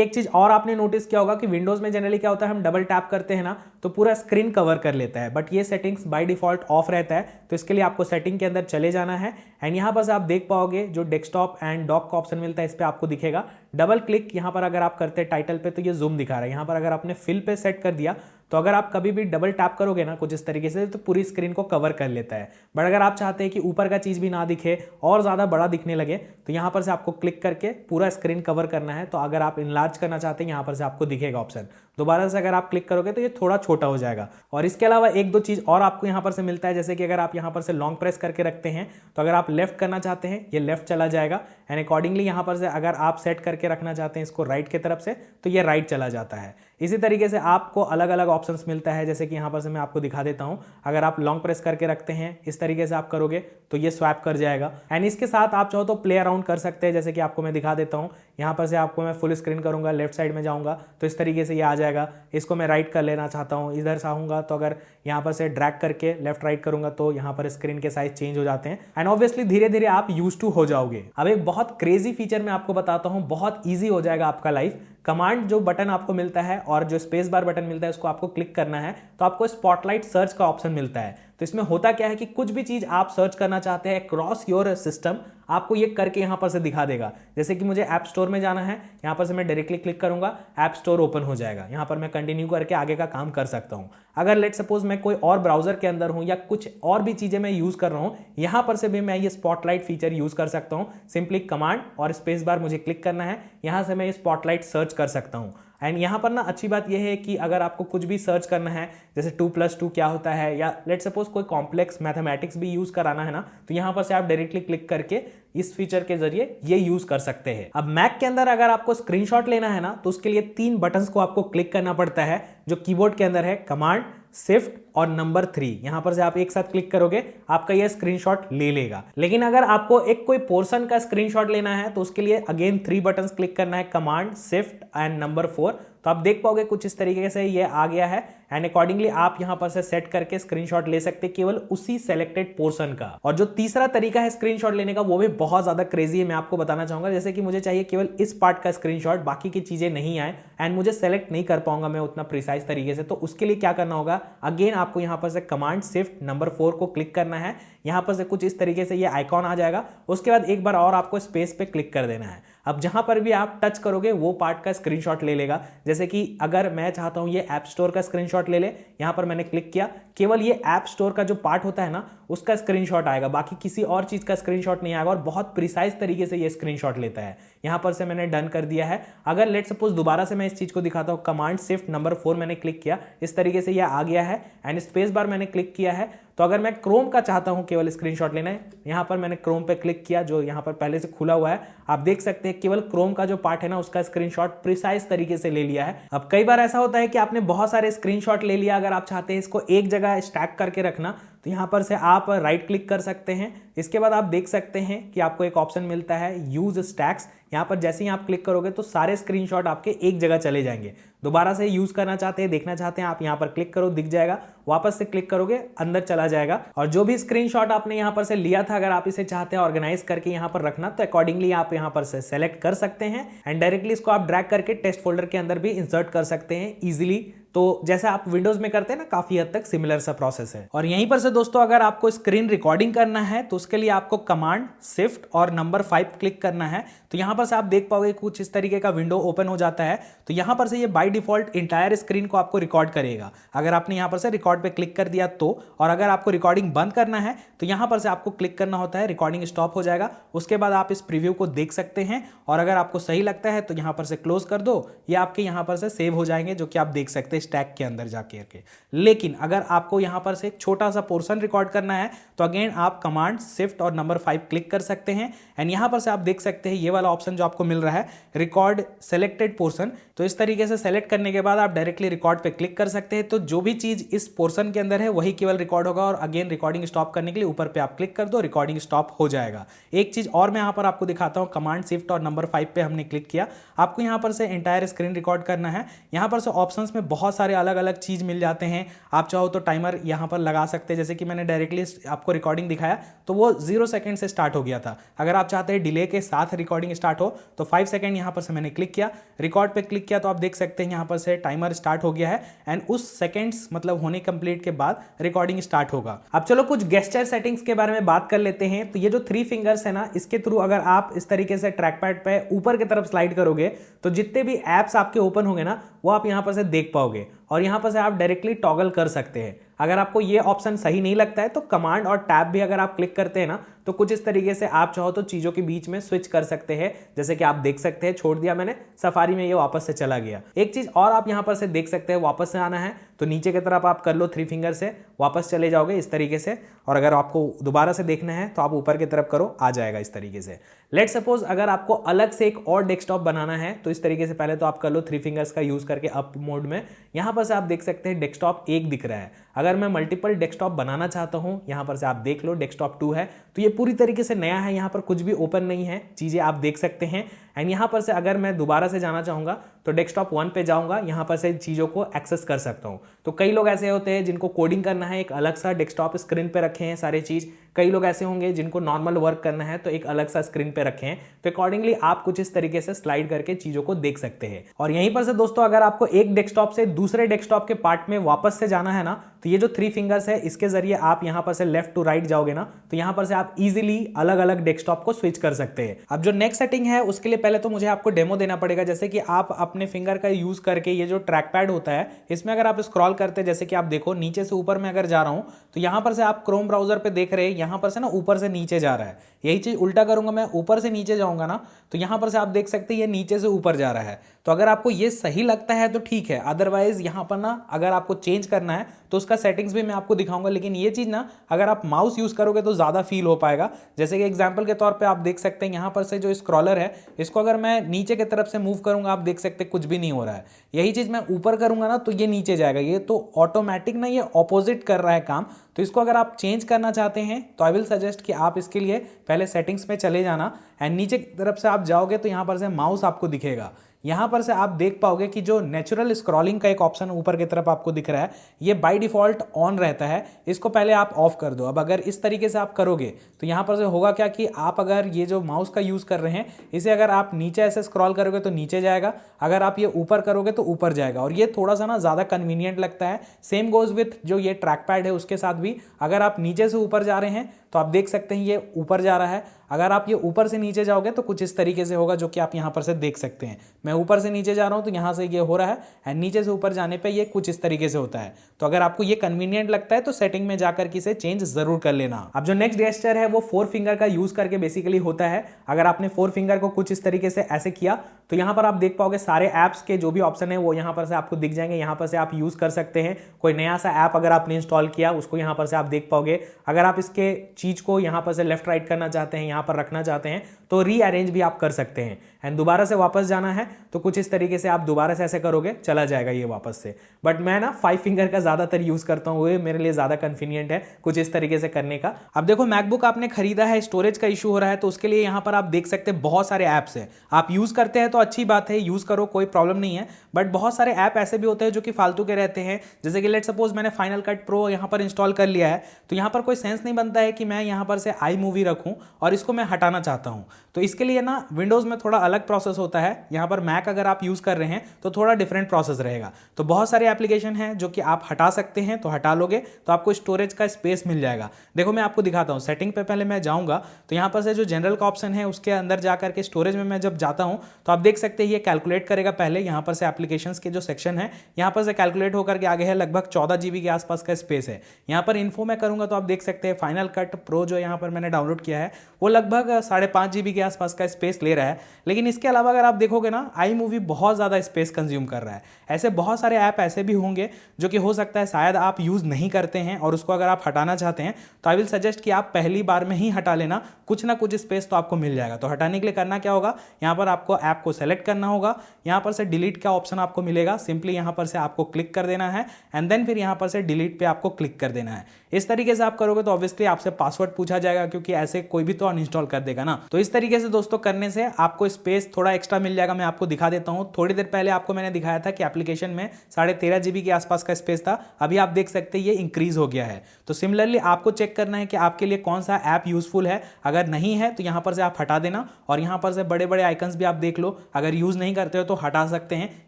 एक चीज और आपने नोटिस किया होगा कि विंडोज में जनरली क्या होता है, हम डबल टैप करते हैं ना तो पूरा स्क्रीन कवर कर लेता है, बट ये सेटिंग्स बाय डिफॉल्ट ऑफ रहता है। तो इसके लिए आपको सेटिंग के अंदर चले जाना है एंड यहां पर से आप देख पाओगे जो डेस्कटॉप एंड डॉक का ऑप्शन मिलता है, इस पे आपको दिखेगा। डबल क्लिक यहां पर अगर आप करते हैं टाइटल पे तो ये जूम दिखा रहा है। यहां पर अगर आपने फिल पे सेट कर दिया तो अगर आप कभी भी डबल टैप करोगे ना कुछ इस तरीके से तो पूरी स्क्रीन को कवर कर लेता है। बट अगर आप चाहते हैं कि ऊपर का चीज भी ना दिखे और ज्यादा बड़ा दिखने लगे तो यहां पर से आपको क्लिक करके पूरा स्क्रीन कवर करना है। तो अगर आप इनलार्ज करना चाहते हैं, यहां पर से आपको दिखेगा ऑप्शन। दोबारा से अगर आप क्लिक करोगे तो ये थोड़ा छोटा हो जाएगा। और इसके अलावा एक दो चीज और आपको यहां पर से मिलता है, जैसे कि अगर आप यहां पर से लॉन्ग प्रेस करके रखते हैं तो अगर आप लेफ्ट करना चाहते हैं ये लेफ्ट चला जाएगा एंड अकॉर्डिंगली यहां पर से अगर आप सेट करके रखना चाहते हैं इसको राइट की तरफ से तो ये राइट चला जाता है। इसी तरीके से आपको अलग अलग ऑप्शंस मिलता है, जैसे कि यहां पर से मैं आपको दिखा देता हूं। अगर आप लॉन्ग प्रेस करके रखते हैं इस तरीके से आप करोगे तो ये स्वैप कर जाएगा एंड इसके साथ आप चाहो तो प्ले अराउंड कर सकते हैं, जैसे कि आपको मैं दिखा देता हूं। यहां पर से आपको मैं फुल स्क्रीन करूंगा, लेफ्ट साइड में जाऊंगा तो इस तरीके से ये आ जाएगा। इसको मैं राइट कर लेना चाहता हूं, इधर से आऊंगा तो अगर यहां पर से ड्रैग करके लेफ्ट राइट करूंगा तो यहां पर स्क्रीन के साइज चेंज हो जाते हैं एंड ऑब्वियसली धीरे धीरे आप यूज टू हो जाओगे। अब एक बहुत क्रेजी फीचर मैं आपको बताता हूं, बहुत ईजी हो जाएगा आपका लाइफ। कमांड जो बटन आपको मिलता है और जो स्पेस बार बटन मिलता है उसको आपको क्लिक करना है तो आपको स्पॉटलाइट सर्च का ऑप्शन मिलता है। तो इसमें होता क्या है कि कुछ भी चीज आप सर्च करना चाहते हैं क्रॉस योर सिस्टम, आपको ये करके यहां पर से दिखा देगा। जैसे कि मुझे ऐप स्टोर में जाना है, यहां पर से मैं डायरेक्टली क्लिक करूंगा, ऐप स्टोर ओपन हो जाएगा। यहां पर मैं कंटिन्यू करके आगे का काम कर सकता हूं। अगर लेट सपोज मैं कोई और ब्राउजर के अंदर हूं या कुछ और भी चीजें मैं यूज कर रहा हूं, यहां पर से भी मैं ये स्पॉटलाइट फीचर यूज कर सकता हूं। सिंपली कमांड और स्पेस बार मुझे क्लिक करना है, यहां से मैं स्पॉटलाइट सर्च कर सकता हूं। एंड यहां पर ना अच्छी बात यह है कि अगर आपको कुछ भी सर्च करना है, जैसे 2+2 क्या होता है या लेट सपोज कोई कॉम्प्लेक्स मैथमेटिक्स भी यूज कराना है ना, तो यहां पर से आप डायरेक्टली क्लिक करके इस फीचर के जरिए ये यूज कर सकते हैं। अब मैक के अंदर अगर आपको स्क्रीनशॉट लेना है ना तो उसके लिए 3 बटन्स को आपको क्लिक करना पड़ता है जो कीबोर्ड के अंदर है, कमांड, शिफ्ट और नंबर 3। यहां पर से आप एक साथ क्लिक करोगे, आपका यह स्क्रीनशॉट ले लेगा। लेकिन अगर आपको एक कोई पोर्शन का स्क्रीनशॉट लेना है तो उसके लिए अगेन 3 बटन्स क्लिक करना है, कमांड, शिफ्ट एंड नंबर 4। तो आप देख पाओगे कुछ इस तरीके से ये आ गया है एंड अकॉर्डिंगली आप यहां पर से सेट करके स्क्रीनशॉट ले सकते हैं केवल उसी सेलेक्टेड पोर्शन का। और जो तीसरा तरीका है स्क्रीनशॉट लेने का वो भी बहुत ज्यादा क्रेजी है, मैं आपको बताना चाहूंगा। जैसे कि मुझे चाहिए केवल इस पार्ट का स्क्रीनशॉट, बाकी की चीजें नहीं आए एंड मुझे सेलेक्ट नहीं कर पाऊंगा मैं उतना प्रिसाइज तरीके से, तो उसके लिए क्या करना होगा, अगेन आपको यहां पर से कमांड, शिफ्ट, नंबर 4 को क्लिक करना है। यहां पर से कुछ इस तरीके से ये आइकॉन आ जाएगा। उसके बाद एक बार और आपको स्पेस पे क्लिक कर देना है। अब जहां पर भी आप टच करोगे वो पार्ट का स्क्रीनशॉट ले लेगा। जैसे कि अगर मैं चाहता हूं ये ऐप स्टोर का स्क्रीनशॉट ले ले, यहां पर मैंने क्लिक किया, केवल ये ऐप स्टोर का जो पार्ट होता है ना उसका स्क्रीनशॉट आएगा, बाकी किसी और चीज का स्क्रीनशॉट नहीं आएगा और बहुत प्रिसाइज तरीके से ये स्क्रीनशॉट लेता है। यहां पर से मैंने डन कर दिया है। अगर लेट सपोज दोबारा से मैं इस चीज को दिखाता हूं, कमांड, शिफ्ट, नंबर 4 मैंने क्लिक किया, इस तरीके से ये आ गया है एंड स्पेस बार मैंने क्लिक किया है। तो अगर मैं क्रोम का चाहता हूं केवल स्क्रीनशॉट लेना है, यहां पर मैंने क्रोम पे क्लिक किया जो यहां पर पहले से खुला हुआ है, आप देख सकते हैं केवल क्रोम का जो पार्ट है ना उसका स्क्रीनशॉट प्रिसाइज तरीके से ले लिया है। अब कई बार ऐसा होता है कि आपने बहुत सारे स्क्रीनशॉट ले लिया, अगर आप चाहते हैं इसको एक जगह स्टैक करके रखना तो यहां पर से आप राइट क्लिक कर सकते हैं। इसके बाद आप देख सकते हैं कि आपको एक ऑप्शन मिलता है यूज स्टैक्स। यहां पर जैसे ही आप क्लिक करोगे तो सारे स्क्रीनशॉट आपके एक जगह चले जाएंगे। दोबारा से यूज करना चाहते हैं, देखना चाहते हैं, आप यहां पर क्लिक करो, दिख जाएगा, वापस से क्लिक करोगे अंदर चला जाएगा। और जो भी स्क्रीनशॉट आपने यहां पर से लिया था, अगर आप इसे चाहते हैं ऑर्गेनाइज करके यहां पर रखना तो अकॉर्डिंगली आप यहां पर से सेलेक्ट कर सकते हैं एंड डायरेक्टली इसको आप ड्रैग करके टेस्ट फोल्डर के अंदर भी इंसर्ट कर सकते हैं इजीली। तो जैसा आप विंडोज में करते हैं ना, काफी हद तक सिमिलर सा प्रोसेस है। और यहीं पर से दोस्तों अगर आपको स्क्रीन रिकॉर्डिंग करना है तो उसके लिए आपको कमांड, शिफ्ट और नंबर 5 क्लिक करना है। तो यहां पर से आप देख पाओगे कुछ इस तरीके का विंडो ओपन हो जाता है। तो यहां पर से ये बाय डिफॉल्ट इंटायर स्क्रीन को आपको रिकॉर्ड करेगा अगर आपने यहां पर से रिकॉर्ड पे क्लिक कर दिया तो। और अगर आपको रिकॉर्डिंग बंद करना है तो यहां पर से आपको क्लिक करना होता है, रिकॉर्डिंग स्टॉप हो जाएगा। उसके बाद आप इस प्रीव्यू को देख सकते हैं और अगर आपको सही लगता है तो यहां पर से क्लोज कर दो, ये आपके यहां पर से सेव हो जाएंगे जो कि आप देख सकते हैं स्टैक के अंदर जाके के। लेकिन अगर आपको यहाँ पर से एक छोटा सा पोर्शन रिकॉर्ड करना है तो अगेन आप कमांड शिफ्ट और नंबर 5 क्लिक कर सकते हैं एंड यहाँ पर से आप देख सकते हैं ये वाला ऑप्शन जो आपको मिल रहा है रिकॉर्ड सेलेक्टेड पोर्शन। तो इस तरीके से सेलेक्ट करने के बाद आप डायरेक्टली रिकॉर्ड पे क्लिक कर सकते हैं। तो जो भी चीज इस पोर्शन के अंदर है वही केवल रिकॉर्ड होगा और अगेन रिकॉर्डिंग स्टॉप करने के लिए ऊपर पे आप क्लिक कर दो, रिकॉर्डिंग स्टॉप हो जाएगा। एक चीज और मैं यहाँ पर आपको दिखाता हूँ, कमांड शिफ्ट और नंबर 5 पे हमने क्लिक किया, आपको यहाँ पर से एंटायर स्क्रीन रिकॉर्ड करना है। यहाँ पर से ऑप्शंस में बहुत सारे अलग अलग चीज मिल जाते हैं। आप चाहो तो टाइमर यहाँ पर लगा सकते हैं, जैसे कि मैंने डायरेक्टली आपको रिकॉर्डिंग दिखाया तो वो 0 सेकंड से स्टार्ट हो गया था। अगर आप चाहते हैं डिले के साथ रिकॉर्डिंग स्टार्ट हो तो 5 सेकंड यहाँ पर से मैंने क्लिक किया, रिकॉर्ड पे क्लिक किया तो आप देख सकते हैं यहाँ पर से टाइमर स्टार्ट हो गया है एंड उस सेकंड्स मतलब होने कंप्लीट के बाद रिकॉर्डिंग स्टार्ट होगा। अब चलो कुछ गेस्चर सेटिंग्स के बारे में बात कर लेते हैं। तो ये जो 3 फिंगर्स है ना, इसके थ्रू अगर आप इस तरीके से ट्रैक पैड पे ऊपर की तरफ स्लाइड करोगे तो जितने भी एप्स आपके ओपन होंगे ना वो आप यहां पर से देख पाओगे और यहां पर से आप डायरेक्टली टॉगल कर सकते हैं। अगर आपको ये ऑप्शन सही नहीं लगता है तो कमांड और टैब भी अगर आप क्लिक करते हैं ना तो कुछ इस तरीके से आप चाहो तो चीजों के बीच में स्विच कर सकते हैं। जैसे कि आप देख सकते हैं, छोड़ दिया मैंने, सफारी में ये वापस से चला गया। एक चीज और आप यहां पर से देख सकते हैं, वापस से आना है तो नीचे की तरफ आप कर लो 3 फिंगर से, वापस चले जाओगे इस तरीके से। और अगर आपको दोबारा से देखना है तो आप ऊपर की तरफ करो, आ जाएगा इस तरीके से। लेट सपोज अगर आपको अलग से एक और डेस्कटॉप बनाना है तो इस तरीके से पहले तो आप कर लो 3 फिंगर्स का यूज करके अप मोड में। यहां पर से आप देख सकते हैं डेस्कटॉप 1 दिख रहा है। अगर मैं मल्टीपल डेस्कटॉप बनाना चाहता हूं, यहां पर से आप देख लो डेस्कटॉप 2 है तो ये पूरी तरीके से नया है, यहां पर कुछ भी ओपन नहीं है, चीजें आप देख सकते हैं। एंड यहां पर से अगर मैं दोबारा से जाना चाहूंगा तो डेस्कटॉप 1 पे जाऊंगा, यहां पर से चीजों को एक्सेस कर सकता हूं। तो कई लोग ऐसे होते हैं जिनको कोडिंग करना है, एक अलग सा डेस्कटॉप स्क्रीन पे रखे हैं सारे चीज। कई लोग ऐसे होंगे जिनको नॉर्मल वर्क करना है तो एक अलग सा स्क्रीन पे रखे हैं। तो अकॉर्डिंगली आप कुछ इस तरीके से स्लाइड करके चीजों को देख सकते हैं। और यहीं पर से दोस्तों अगर आपको एक डेस्कटॉप से दूसरे डेस्कटॉप के पार्ट में वापस से जाना है ना तो ये जो 3 फिंगर्स है इसके जरिए आप यहां पर से लेफ्ट टू राइट जाओगे ना तो यहां पर से आप इजीली अलग अलग डेस्कटॉप को स्विच कर सकते हैं। अब जो नेक्स्ट सेटिंग है उसके लिए पहले तो मुझे आपको डेमो देना पड़ेगा। जैसे कि आप अपने फिंगर का यूज करके ये जो ट्रैक पैड होता है इसमें अगर आप स्क्रॉल करते हैं, जैसे कि आप देखो नीचे से ऊपर में अगर जा रहा हूं तो यहां पर से आप क्रोम ब्राउजर पे देख रहे हैं, यहां पर से ना ऊपर से नीचे जा रहा है। यही चीज उल्टा करूंगा मैं, ऊपर से नीचे जाऊंगा ना तो यहां पर से आप देख सकते हैं ये नीचे से ऊपर जा रहा है। तो अगर आपको ये सही लगता है तो ठीक है, अदरवाइज यहां पर ना अगर आपको चेंज करना है तो उसका सेटिंग्स भी मैं आपको दिखाऊंगा। लेकिन ये चीज ना अगर आप माउस यूज करोगे तो ज्यादा फील हो पाएगा। जैसे कि एग्जांपल के तौर पे आप देख सकते हैं यहां पर से जो स्क्रॉलर है इसको अगर मैं नीचे की तरफ से मूव करूंगा आप देख सकते हैं कुछ भी नहीं हो रहा है। यही चीज मैं ऊपर करूंगा ना तो ये नीचे जाएगा। ये तो ऑटोमेटिक ना ये ऑपोजिट कर रहा है काम। तो इसको अगर आप चेंज करना चाहते हैं तो आई विल सजेस्ट कि आप इसके लिए पहले सेटिंग्स में चले जाना एंड नीचे की तरफ से आप जाओगे तो यहां पर से माउस आपको दिखेगा। यहां पर से आप देख पाओगे कि जो नेचुरल स्क्रॉलिंग का एक ऑप्शन ऊपर की तरफ आपको दिख रहा है ये बाय डिफॉल्ट ऑन रहता है, इसको पहले आप ऑफ कर दो। अब अगर इस तरीके से आप करोगे तो यहां पर से होगा क्या कि आप अगर ये जो माउस का यूज कर रहे हैं इसे अगर आप नीचे ऐसे स्क्रॉल करोगे तो नीचे जाएगा, अगर आप ये ऊपर करोगे तो ऊपर जाएगा और ये थोड़ा सा ना ज्यादा कन्वीनियंट लगता है। सेम गोज विथ जो ये ट्रैक पैड है उसके साथ भी, अगर आप नीचे से ऊपर जा रहे हैं तो आप देख सकते हैं ये ऊपर जा रहा है, अगर आप ये ऊपर से नीचे जाओगे तो कुछ इस तरीके से होगा जो कि आप यहां पर से देख सकते हैं। मैं ऊपर से नीचे जा रहा हूं तो यहां से ये हो रहा है एंड नीचे से ऊपर जाने पे ये कुछ इस तरीके से होता है। तो अगर आपको ये कन्वीनियंट लगता है तो सेटिंग में जाकर के इसे चेंज जरूर कर लेना। अब जो नेक्स्ट गेस्चर है वो 4 फिंगर का यूज करके बेसिकली होता है। अगर आपने 4 फिंगर को कुछ इस तरीके से ऐसे किया तो यहां पर आप देख पाओगे सारे ऐप्स के जो भी ऑप्शन है वो यहां पर से आपको दिख जाएंगे। यहां पर से आप यूज कर सकते हैं। कोई नया सा ऐप अगर आपने इंस्टॉल किया उसको यहां पर से आप देख पाओगे। अगर आप इसके चीज को यहां पर से लेफ्ट राइट करना चाहते हैं, यहां पर रखना चाहते हैं तो रीअरेंज भी आप कर सकते हैं। एंड दोबारा से वापस जाना है तो कुछ इस तरीके से आप दोबारा से ऐसे करोगे, चला जाएगा ये वापस से। बट मैं ना 5 फिंगर का ज्यादातर यूज करता हूं, ये मेरे लिए ज्यादा कन्वीनियंट है कुछ इस तरीके से करने का। अब देखो मैकबुक आपने खरीदा है, स्टोरेज का इशू हो रहा है तो उसके लिए यहां पर आप देख सकते हैं बहुत सारे ऐप्स है। आप यूज करते हैं तो अच्छी बात है, यूज करो, कोई प्रॉब्लम नहीं है। बट बहुत सारे ऐप ऐसे भी होते हैं जो कि फालतू के रहते हैं। जैसे कि लेट सपोज मैंने फाइनल कट प्रो यहां पर इंस्टॉल कर लिया है तो यहां पर कोई सेंस नहीं बनता है कि मैं यहां पर से आई मूवी रखूं और इसको मैं हटाना चाहता हूं। तो इसके लिए ना विंडोज में थोड़ा अलग प्रोसेस होता है, यहां पर मैक अगर आप यूज कर रहे हैं तो थोड़ा डिफरेंट प्रोसेस रहेगा। तो बहुत सारे एप्लीकेशन हैं जो कि आप हटा सकते हैं, तो हटा लोगे तो आपको स्टोरेज का स्पेस मिल जाएगा। देखो मैं आपको दिखाता हूं, सेटिंग पे पहले मैं जाऊंगा तो यहां पर से जो जनरल का ऑप्शन है उसके अंदर जाकर के स्टोरेज में मैं जब जाता हूं तो आप देख सकते हैं ये कैलकुलेट करेगा पहले। यहां पर से एप्लीकेशंस के जो सेक्शन है यहां पर से कैलकुलेट होकर के आगे है, लगभग 14 GB के आसपास का स्पेस है। यहां पर इन्फो में करूंगा तो आप देख सकते हैं फाइनल कट प्रो जो यहां पर मैंने डाउनलोड किया है वो लगभग 5.5 GB के आसपास का स्पेस ले रहा है। लेकिन इसके अलावा अगर आप देखोगे ना, iMovie बहुत ज़्यादा स्पेस कंज्यूम कर रहा है। ऐसे बहुत सारे ऐप ऐसे भी होंगे जो कि हो सकता है शायद आप यूज़ नहीं करते हैं और उसको अगर आप हटाना चाहते हैं तो आई विल सजेस्ट कि आप पहली बार में ही हटा लेना, कुछ ना कुछ स्पेस तो आपको मिल जाएगा। तो हटाने के लिए करना क्या होगा, यहाँ पर आपको ऐप को सेलेक्ट करना होगा, यहाँ पर से डिलीट का ऑप्शन आपको मिलेगा, सिंपली यहाँ पर से आपको क्लिक कर देना है एंड देन फिर यहाँ पर से डिलीट पे आपको क्लिक कर देना है। इस तरीके से आप करोगे तो ऑब्वियसली आपसे पासवर्ड पूछा जाएगा, क्योंकि ऐसे कोई भी तो अनइंस्टॉल कर देगा ना। तो इस तरीके से दोस्तों करने से आपको स्पेस थोड़ा एक्स्ट्रा मिल जाएगा। मैं आपको दिखा देता हूं, थोड़ी देर पहले आपको मैंने दिखाया था कि एप्लीकेशन में 13.5 GB के आसपास का स्पेस था, अभी आप देख सकते हैं ये इंक्रीज हो गया है। तो सिमिलरली आपको चेक करना है कि आपके लिए कौन सा ऐप यूजफुल है। अगर नहीं है तो यहां पर से आप हटा देना और यहां पर से बड़े बड़े आइकन्स भी आप देख लो, अगर यूज नहीं करते हो तो हटा सकते हैं,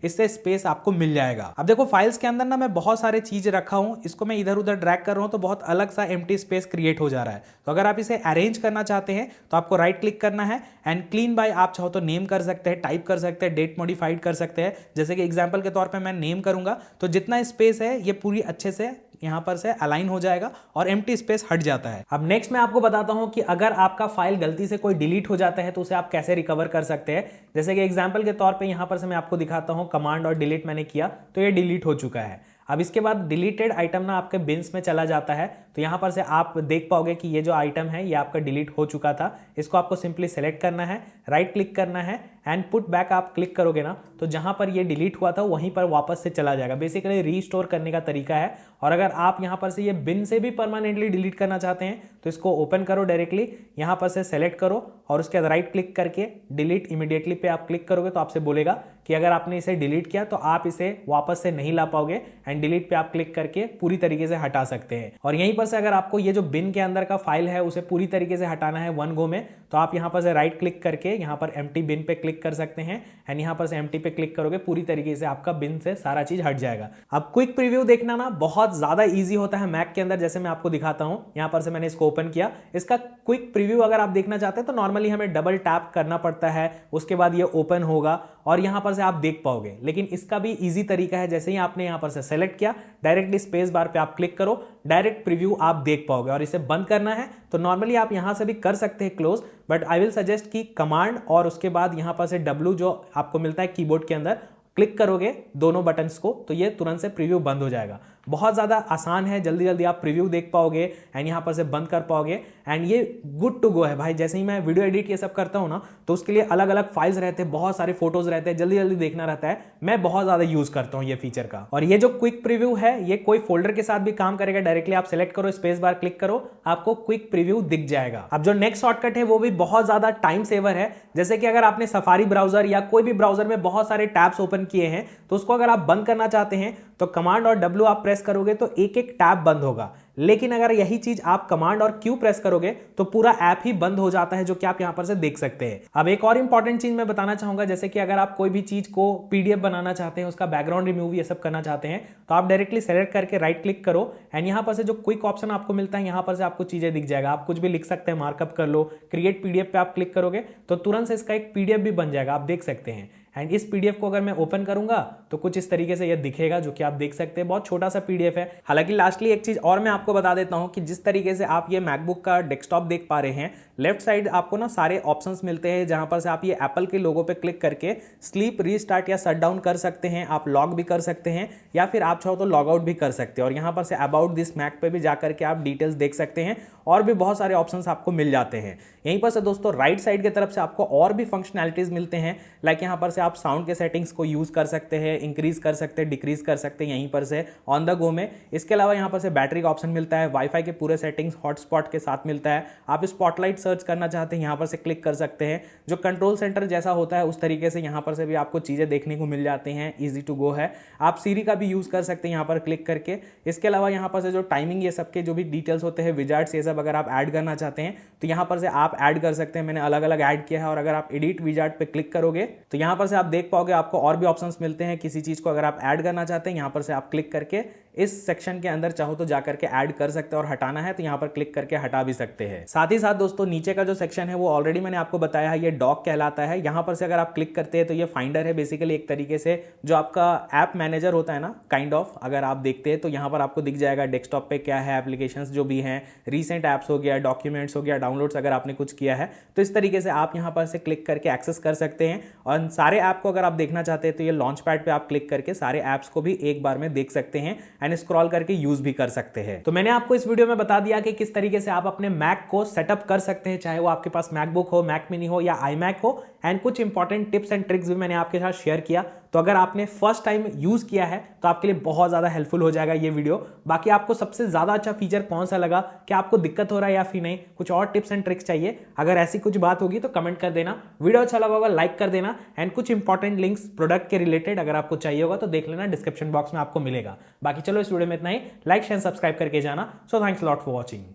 इससे स्पेस आपको मिल जाएगा। अब देखो फाइल्स के अंदर ना मैं बहुत सारे चीज रखा हूं, इसको मैं इधर उधर ड्रैग कर रहा हूं तो बहुत अलग सा एम्प्टी स्पेस क्रिएट हो जा रहा है। तो अगर आप इसे अरेंज करना चाहते हैं तो आपको राइट क्लिक करना है एंड क्लीन बाय आप चाहो तो नेम कर सकते हैं, टाइप कर सकते हैं, डेट मॉडिफाइड कर सकते हैं। जैसे कि एग्जांपल के तौर पे मैं नेम करूंगा तो जितना स्पेस है ये पूरी अच्छे से यहां पर से अलाइन हो जाएगा और एम्प्टी स्पेस हट जाता है। अब नेक्स्ट मैं आपको बताता हूं कि अगर आपका फाइल गलती से कोई डिलीट हो जाता है तो उसे आप कैसे रिकवर कर सकते हैं। जैसे कि एग्जांपल के तौर पे यहां पर से मैं आपको दिखाता हूं, कमांड और डिलीट मैंने किया तो ये डिलीट हो चुका है। अब इसके बाद डिलीटेड आइटम ना आपके बिन्स में चला जाता है, तो यहां पर से आप देख पाओगे कि ये जो आइटम है ये आपका डिलीट हो चुका था। इसको आपको सिंपली सेलेक्ट करना है, राइट क्लिक करना है एंड पुट बैक आप क्लिक करोगे ना तो जहां पर ये डिलीट हुआ था वहीं पर वापस से चला जाएगा। बेसिकली रीस्टोर करने का तरीका है। और अगर आप यहां पर से ये बिन से भी परमानेंटली डिलीट करना चाहते हैं तो इसको ओपन करो, डायरेक्टली यहां पर से सेलेक्ट करो और उसके बाद राइट क्लिक करके डिलीट इमीडिएटली पे आप क्लिक करोगे तो आपसे बोलेगा कि अगर आपने इसे डिलीट किया तो आप इसे वापस से नहीं ला पाओगे एंड डिलीट पे आप क्लिक करके पूरी तरीके से हटा सकते हैं। और यहीं पर से अगर आपको ये जो बिन के अंदर का फाइल है उसे पूरी तरीके से हटाना है वन गो में, तो आप यहां पर से राइट क्लिक करके यहां पर एम्प्टी बिन पे क्लिक कर सकते हैं एंड यहां पर से एम्प्टी पे क्लिक करोगे, पूरी तरीके से आपका बिन से सारा चीज हट जाएगा। अब क्विक प्रीव्यू देखना ना बहुत ज्यादा इजी होता है मैक के अंदर, जैसे मैं आपको दिखाता हूं। यहां पर से मैंने इसको ओपन किया, इसका क्विक प्रीव्यू अगर आप देखना चाहते हैं तो नॉर्मली हमें डबल टैप करना पड़ता है, उसके बाद ये ओपन होगा और यहां पर से आप देख पाओगे। लेकिन इसका भी इजी तरीका है, जैसे ही आपने यहां पर से सेलेक्ट किया डायरेक्टली स्पेस बार पे आप क्लिक करो, डायरेक्ट प्रीव्यू आप देख पाओगे। और इसे बंद करना है तो नॉर्मली आप यहां से भी कर सकते हैं close, but I will suggest कि कमांड और उसके बाद यहां पर से W जो आपको मिलता है कीबोर्ड के अंदर, क्लिक करोगे दोनों बटन्स को तो ये तुरंत से प्रीव्यू बंद हो जाएगा। बहुत ज़्यादा आसान है, जल्दी जल्दी आप प्रीव्यू देख पाओगे एंड यहाँ पर से बंद कर पाओगे एंड ये गुड टू गो है भाई। जैसे ही मैं वीडियो एडिट ये सब करता हूँ ना तो उसके लिए अलग अलग फाइल्स रहते हैं, बहुत सारे फोटोज रहते हैं, जल्दी जल्दी देखना रहता है, मैं बहुत ज़्यादा यूज़ करता हूँ ये फीचर का। और ये जो क्विक प्रीव्यू है ये कोई फोल्डर के साथ भी काम करेगा, डायरेक्टली आप सेलेक्ट करो, स्पेस बार क्लिक करो, आपको क्विक प्रीव्यू दिख जाएगा। अब जो नेक्स्ट शॉर्टकट है वो भी बहुत ज़्यादा टाइम सेवर है। जैसे कि अगर आपने सफारी ब्राउजर या कोई भी ब्राउजर में बहुत सारे टैब्स ओपन किए हैं तो उसको अगर आप बंद करना चाहते हैं तो कमांड और W आप प्रेस करोगे तो एक एक टैब बंद होगा। लेकिन अगर यही चीज आप कमांड और Q प्रेस करोगे तो पूरा ऐप ही बंद हो जाता है, जो कि आप यहां पर से देख सकते हैं। अब एक और इंपॉर्टेंट चीज मैं बताना चाहूंगा, जैसे कि अगर आप कोई भी चीज को PDF बनाना चाहते हैं, उसका बैकग्राउंड रिमूव ये सब करना चाहते हैं तो आप डायरेक्टली सेलेक्ट करके राइट क्लिक करो एंड यहां पर से जो क्विक ऑप्शन आपको मिलता है यहां पर से आपको चीजें दिख जाएगा। आप कुछ भी लिख सकते हैं, मार्कअप कर लो, क्रिएट PDF पे आप क्लिक करोगे तो तुरंत से इसका एक PDF भी बन जाएगा, आप देख सकते हैं। एंड इस PDF को अगर मैं ओपन करूंगा तो कुछ इस तरीके से ये दिखेगा, जो कि आप देख सकते हैं, बहुत छोटा सा PDF है। हालांकि लास्टली एक चीज और मैं आपको बता देता हूं कि जिस तरीके से आप ये मैकबुक का डेस्कटॉप देख पा रहे हैं, लेफ्ट साइड आपको ना सारे ऑप्शंस मिलते हैं, जहां पर से आप ये एप्पल के लोगो पे क्लिक करके स्लीप, रीस्टार्ट या शट डाउन कर सकते हैं, आप लॉग भी कर सकते हैं या फिर आप चाहो तो लॉग आउट भी कर सकते हैं। और यहाँ पर से अबाउट दिस मैक पे भी जाकर के आप डिटेल्स देख सकते हैं और भी बहुत सारे ऑप्शंस आपको मिल जाते हैं। यहीं पर से दोस्तों राइट साइड की तरफ से आपको और भी फंक्शनैलिटीज मिलते हैं, लाइक यहाँ पर से आप साउंड के सेटिंग्स को यूज कर सकते हैं, इंक्रीज कर सकते हैं, डिक्रीज कर सकते हैं यहीं पर से ऑन द गो में। इसके अलावा यहाँ पर से बैटरी का ऑप्शन मिलता है, वाईफाई के पूरे सेटिंग्स हॉटस्पॉट के साथ मिलता है। आप स्पॉटलाइट सर्च करना चाहते हैं यहाँ पर से क्लिक कर सकते हैं, जो कंट्रोल सेंटर जैसा होता है उस तरीके से यहाँ पर से भी आपको चीजें देखने को मिल जाती हैं, ईजी टू गो है। आप सीरी का भी यूज कर सकते हैं यहाँ पर क्लिक करके। इसके अलावा यहाँ पर से जो टाइमिंग ये सबके जो भी डिटेल्स होते हैं, विजार्ड्स ये सब अगर आप ऐड करना चाहते हैं तो यहाँ पर से आप ऐड कर सकते हैं। मैंने अलग अलग ऐड किया है और अगर आप एडिट विजार्ड पे क्लिक करोगे तो यहाँ पर से आप देख पाओगे आपको और भी ऑप्शंस मिलते हैं। किसी चीज को अगर आप ऐड करना चाहते हैं यहाँ पर से आप क्लिक करके इस सेक्शन के अंदर चाहो तो जाकर के ऐड कर सकते हैं और हटाना है तो यहाँ पर क्लिक करके हटा भी सकते हैं। साथ ही साथ दोस्तों नीचे का जो सेक्शन है वो ऑलरेडी मैंने आपको बताया है, ये डॉक कहलाता है। यहाँ पर से अगर आप क्लिक करते हैं तो ये फाइंडर है, बेसिकली एक तरीके से जो आपका ऐप मैनेजर होता है ना, काइंड ऑफ। अगर आप देखते हैं तो यहाँ पर आपको दिख जाएगा डेस्कटॉप पे क्या है, एप्लीकेशंस जो भी हैं, रीसेंट ऐप्स हो गया, डॉक्यूमेंट्स हो गया, डाउनलोड्स अगर आपने कुछ किया है तो इस तरीके से आप यहाँ पर से क्लिक करके एक्सेस कर सकते हैं। और सारे ऐप को अगर आप देखना चाहते हैं तो ये लॉन्च पैड पे आप क्लिक करके सारे ऐप्स को भी एक बार में देख सकते हैं एंड स्क्रॉल करके यूज भी कर सकते हैं। तो मैंने आपको इस वीडियो में बता दिया कि किस तरीके से आप अपने मैक को सेटअप कर सकते हैं, चाहे वो आपके पास मैकबुक हो, मैक मिनी हो या iMac हो। एंड कुछ इंपॉर्टेंट टिप्स एंड ट्रिक्स भी मैंने आपके साथ शेयर किया। तो अगर आपने फर्स्ट टाइम यूज किया है तो आपके लिए बहुत ज्यादा हेल्पफुल हो जाएगा ये वीडियो। बाकी आपको सबसे ज्यादा अच्छा फीचर कौन सा लगा, क्या आपको दिक्कत हो रहा है या फिर नहीं, कुछ और टिप्स एंड ट्रिक्स चाहिए, अगर ऐसी कुछ बात होगी तो कमेंट कर देना। वीडियो अच्छा लगा होगा लाइक कर देना एंड कुछ इंपॉर्टेंट लिंक्स प्रोडक्ट के रिलेटेड अगर आपको चाहिए होगा तो देख लेना, डिस्क्रिप्शन बॉक्स में आपको मिलेगा। बाकी चलो इस वीडियो में इतना ही, लाइक शेयर सब्सक्राइब करके जाना। So thanks lot for watching.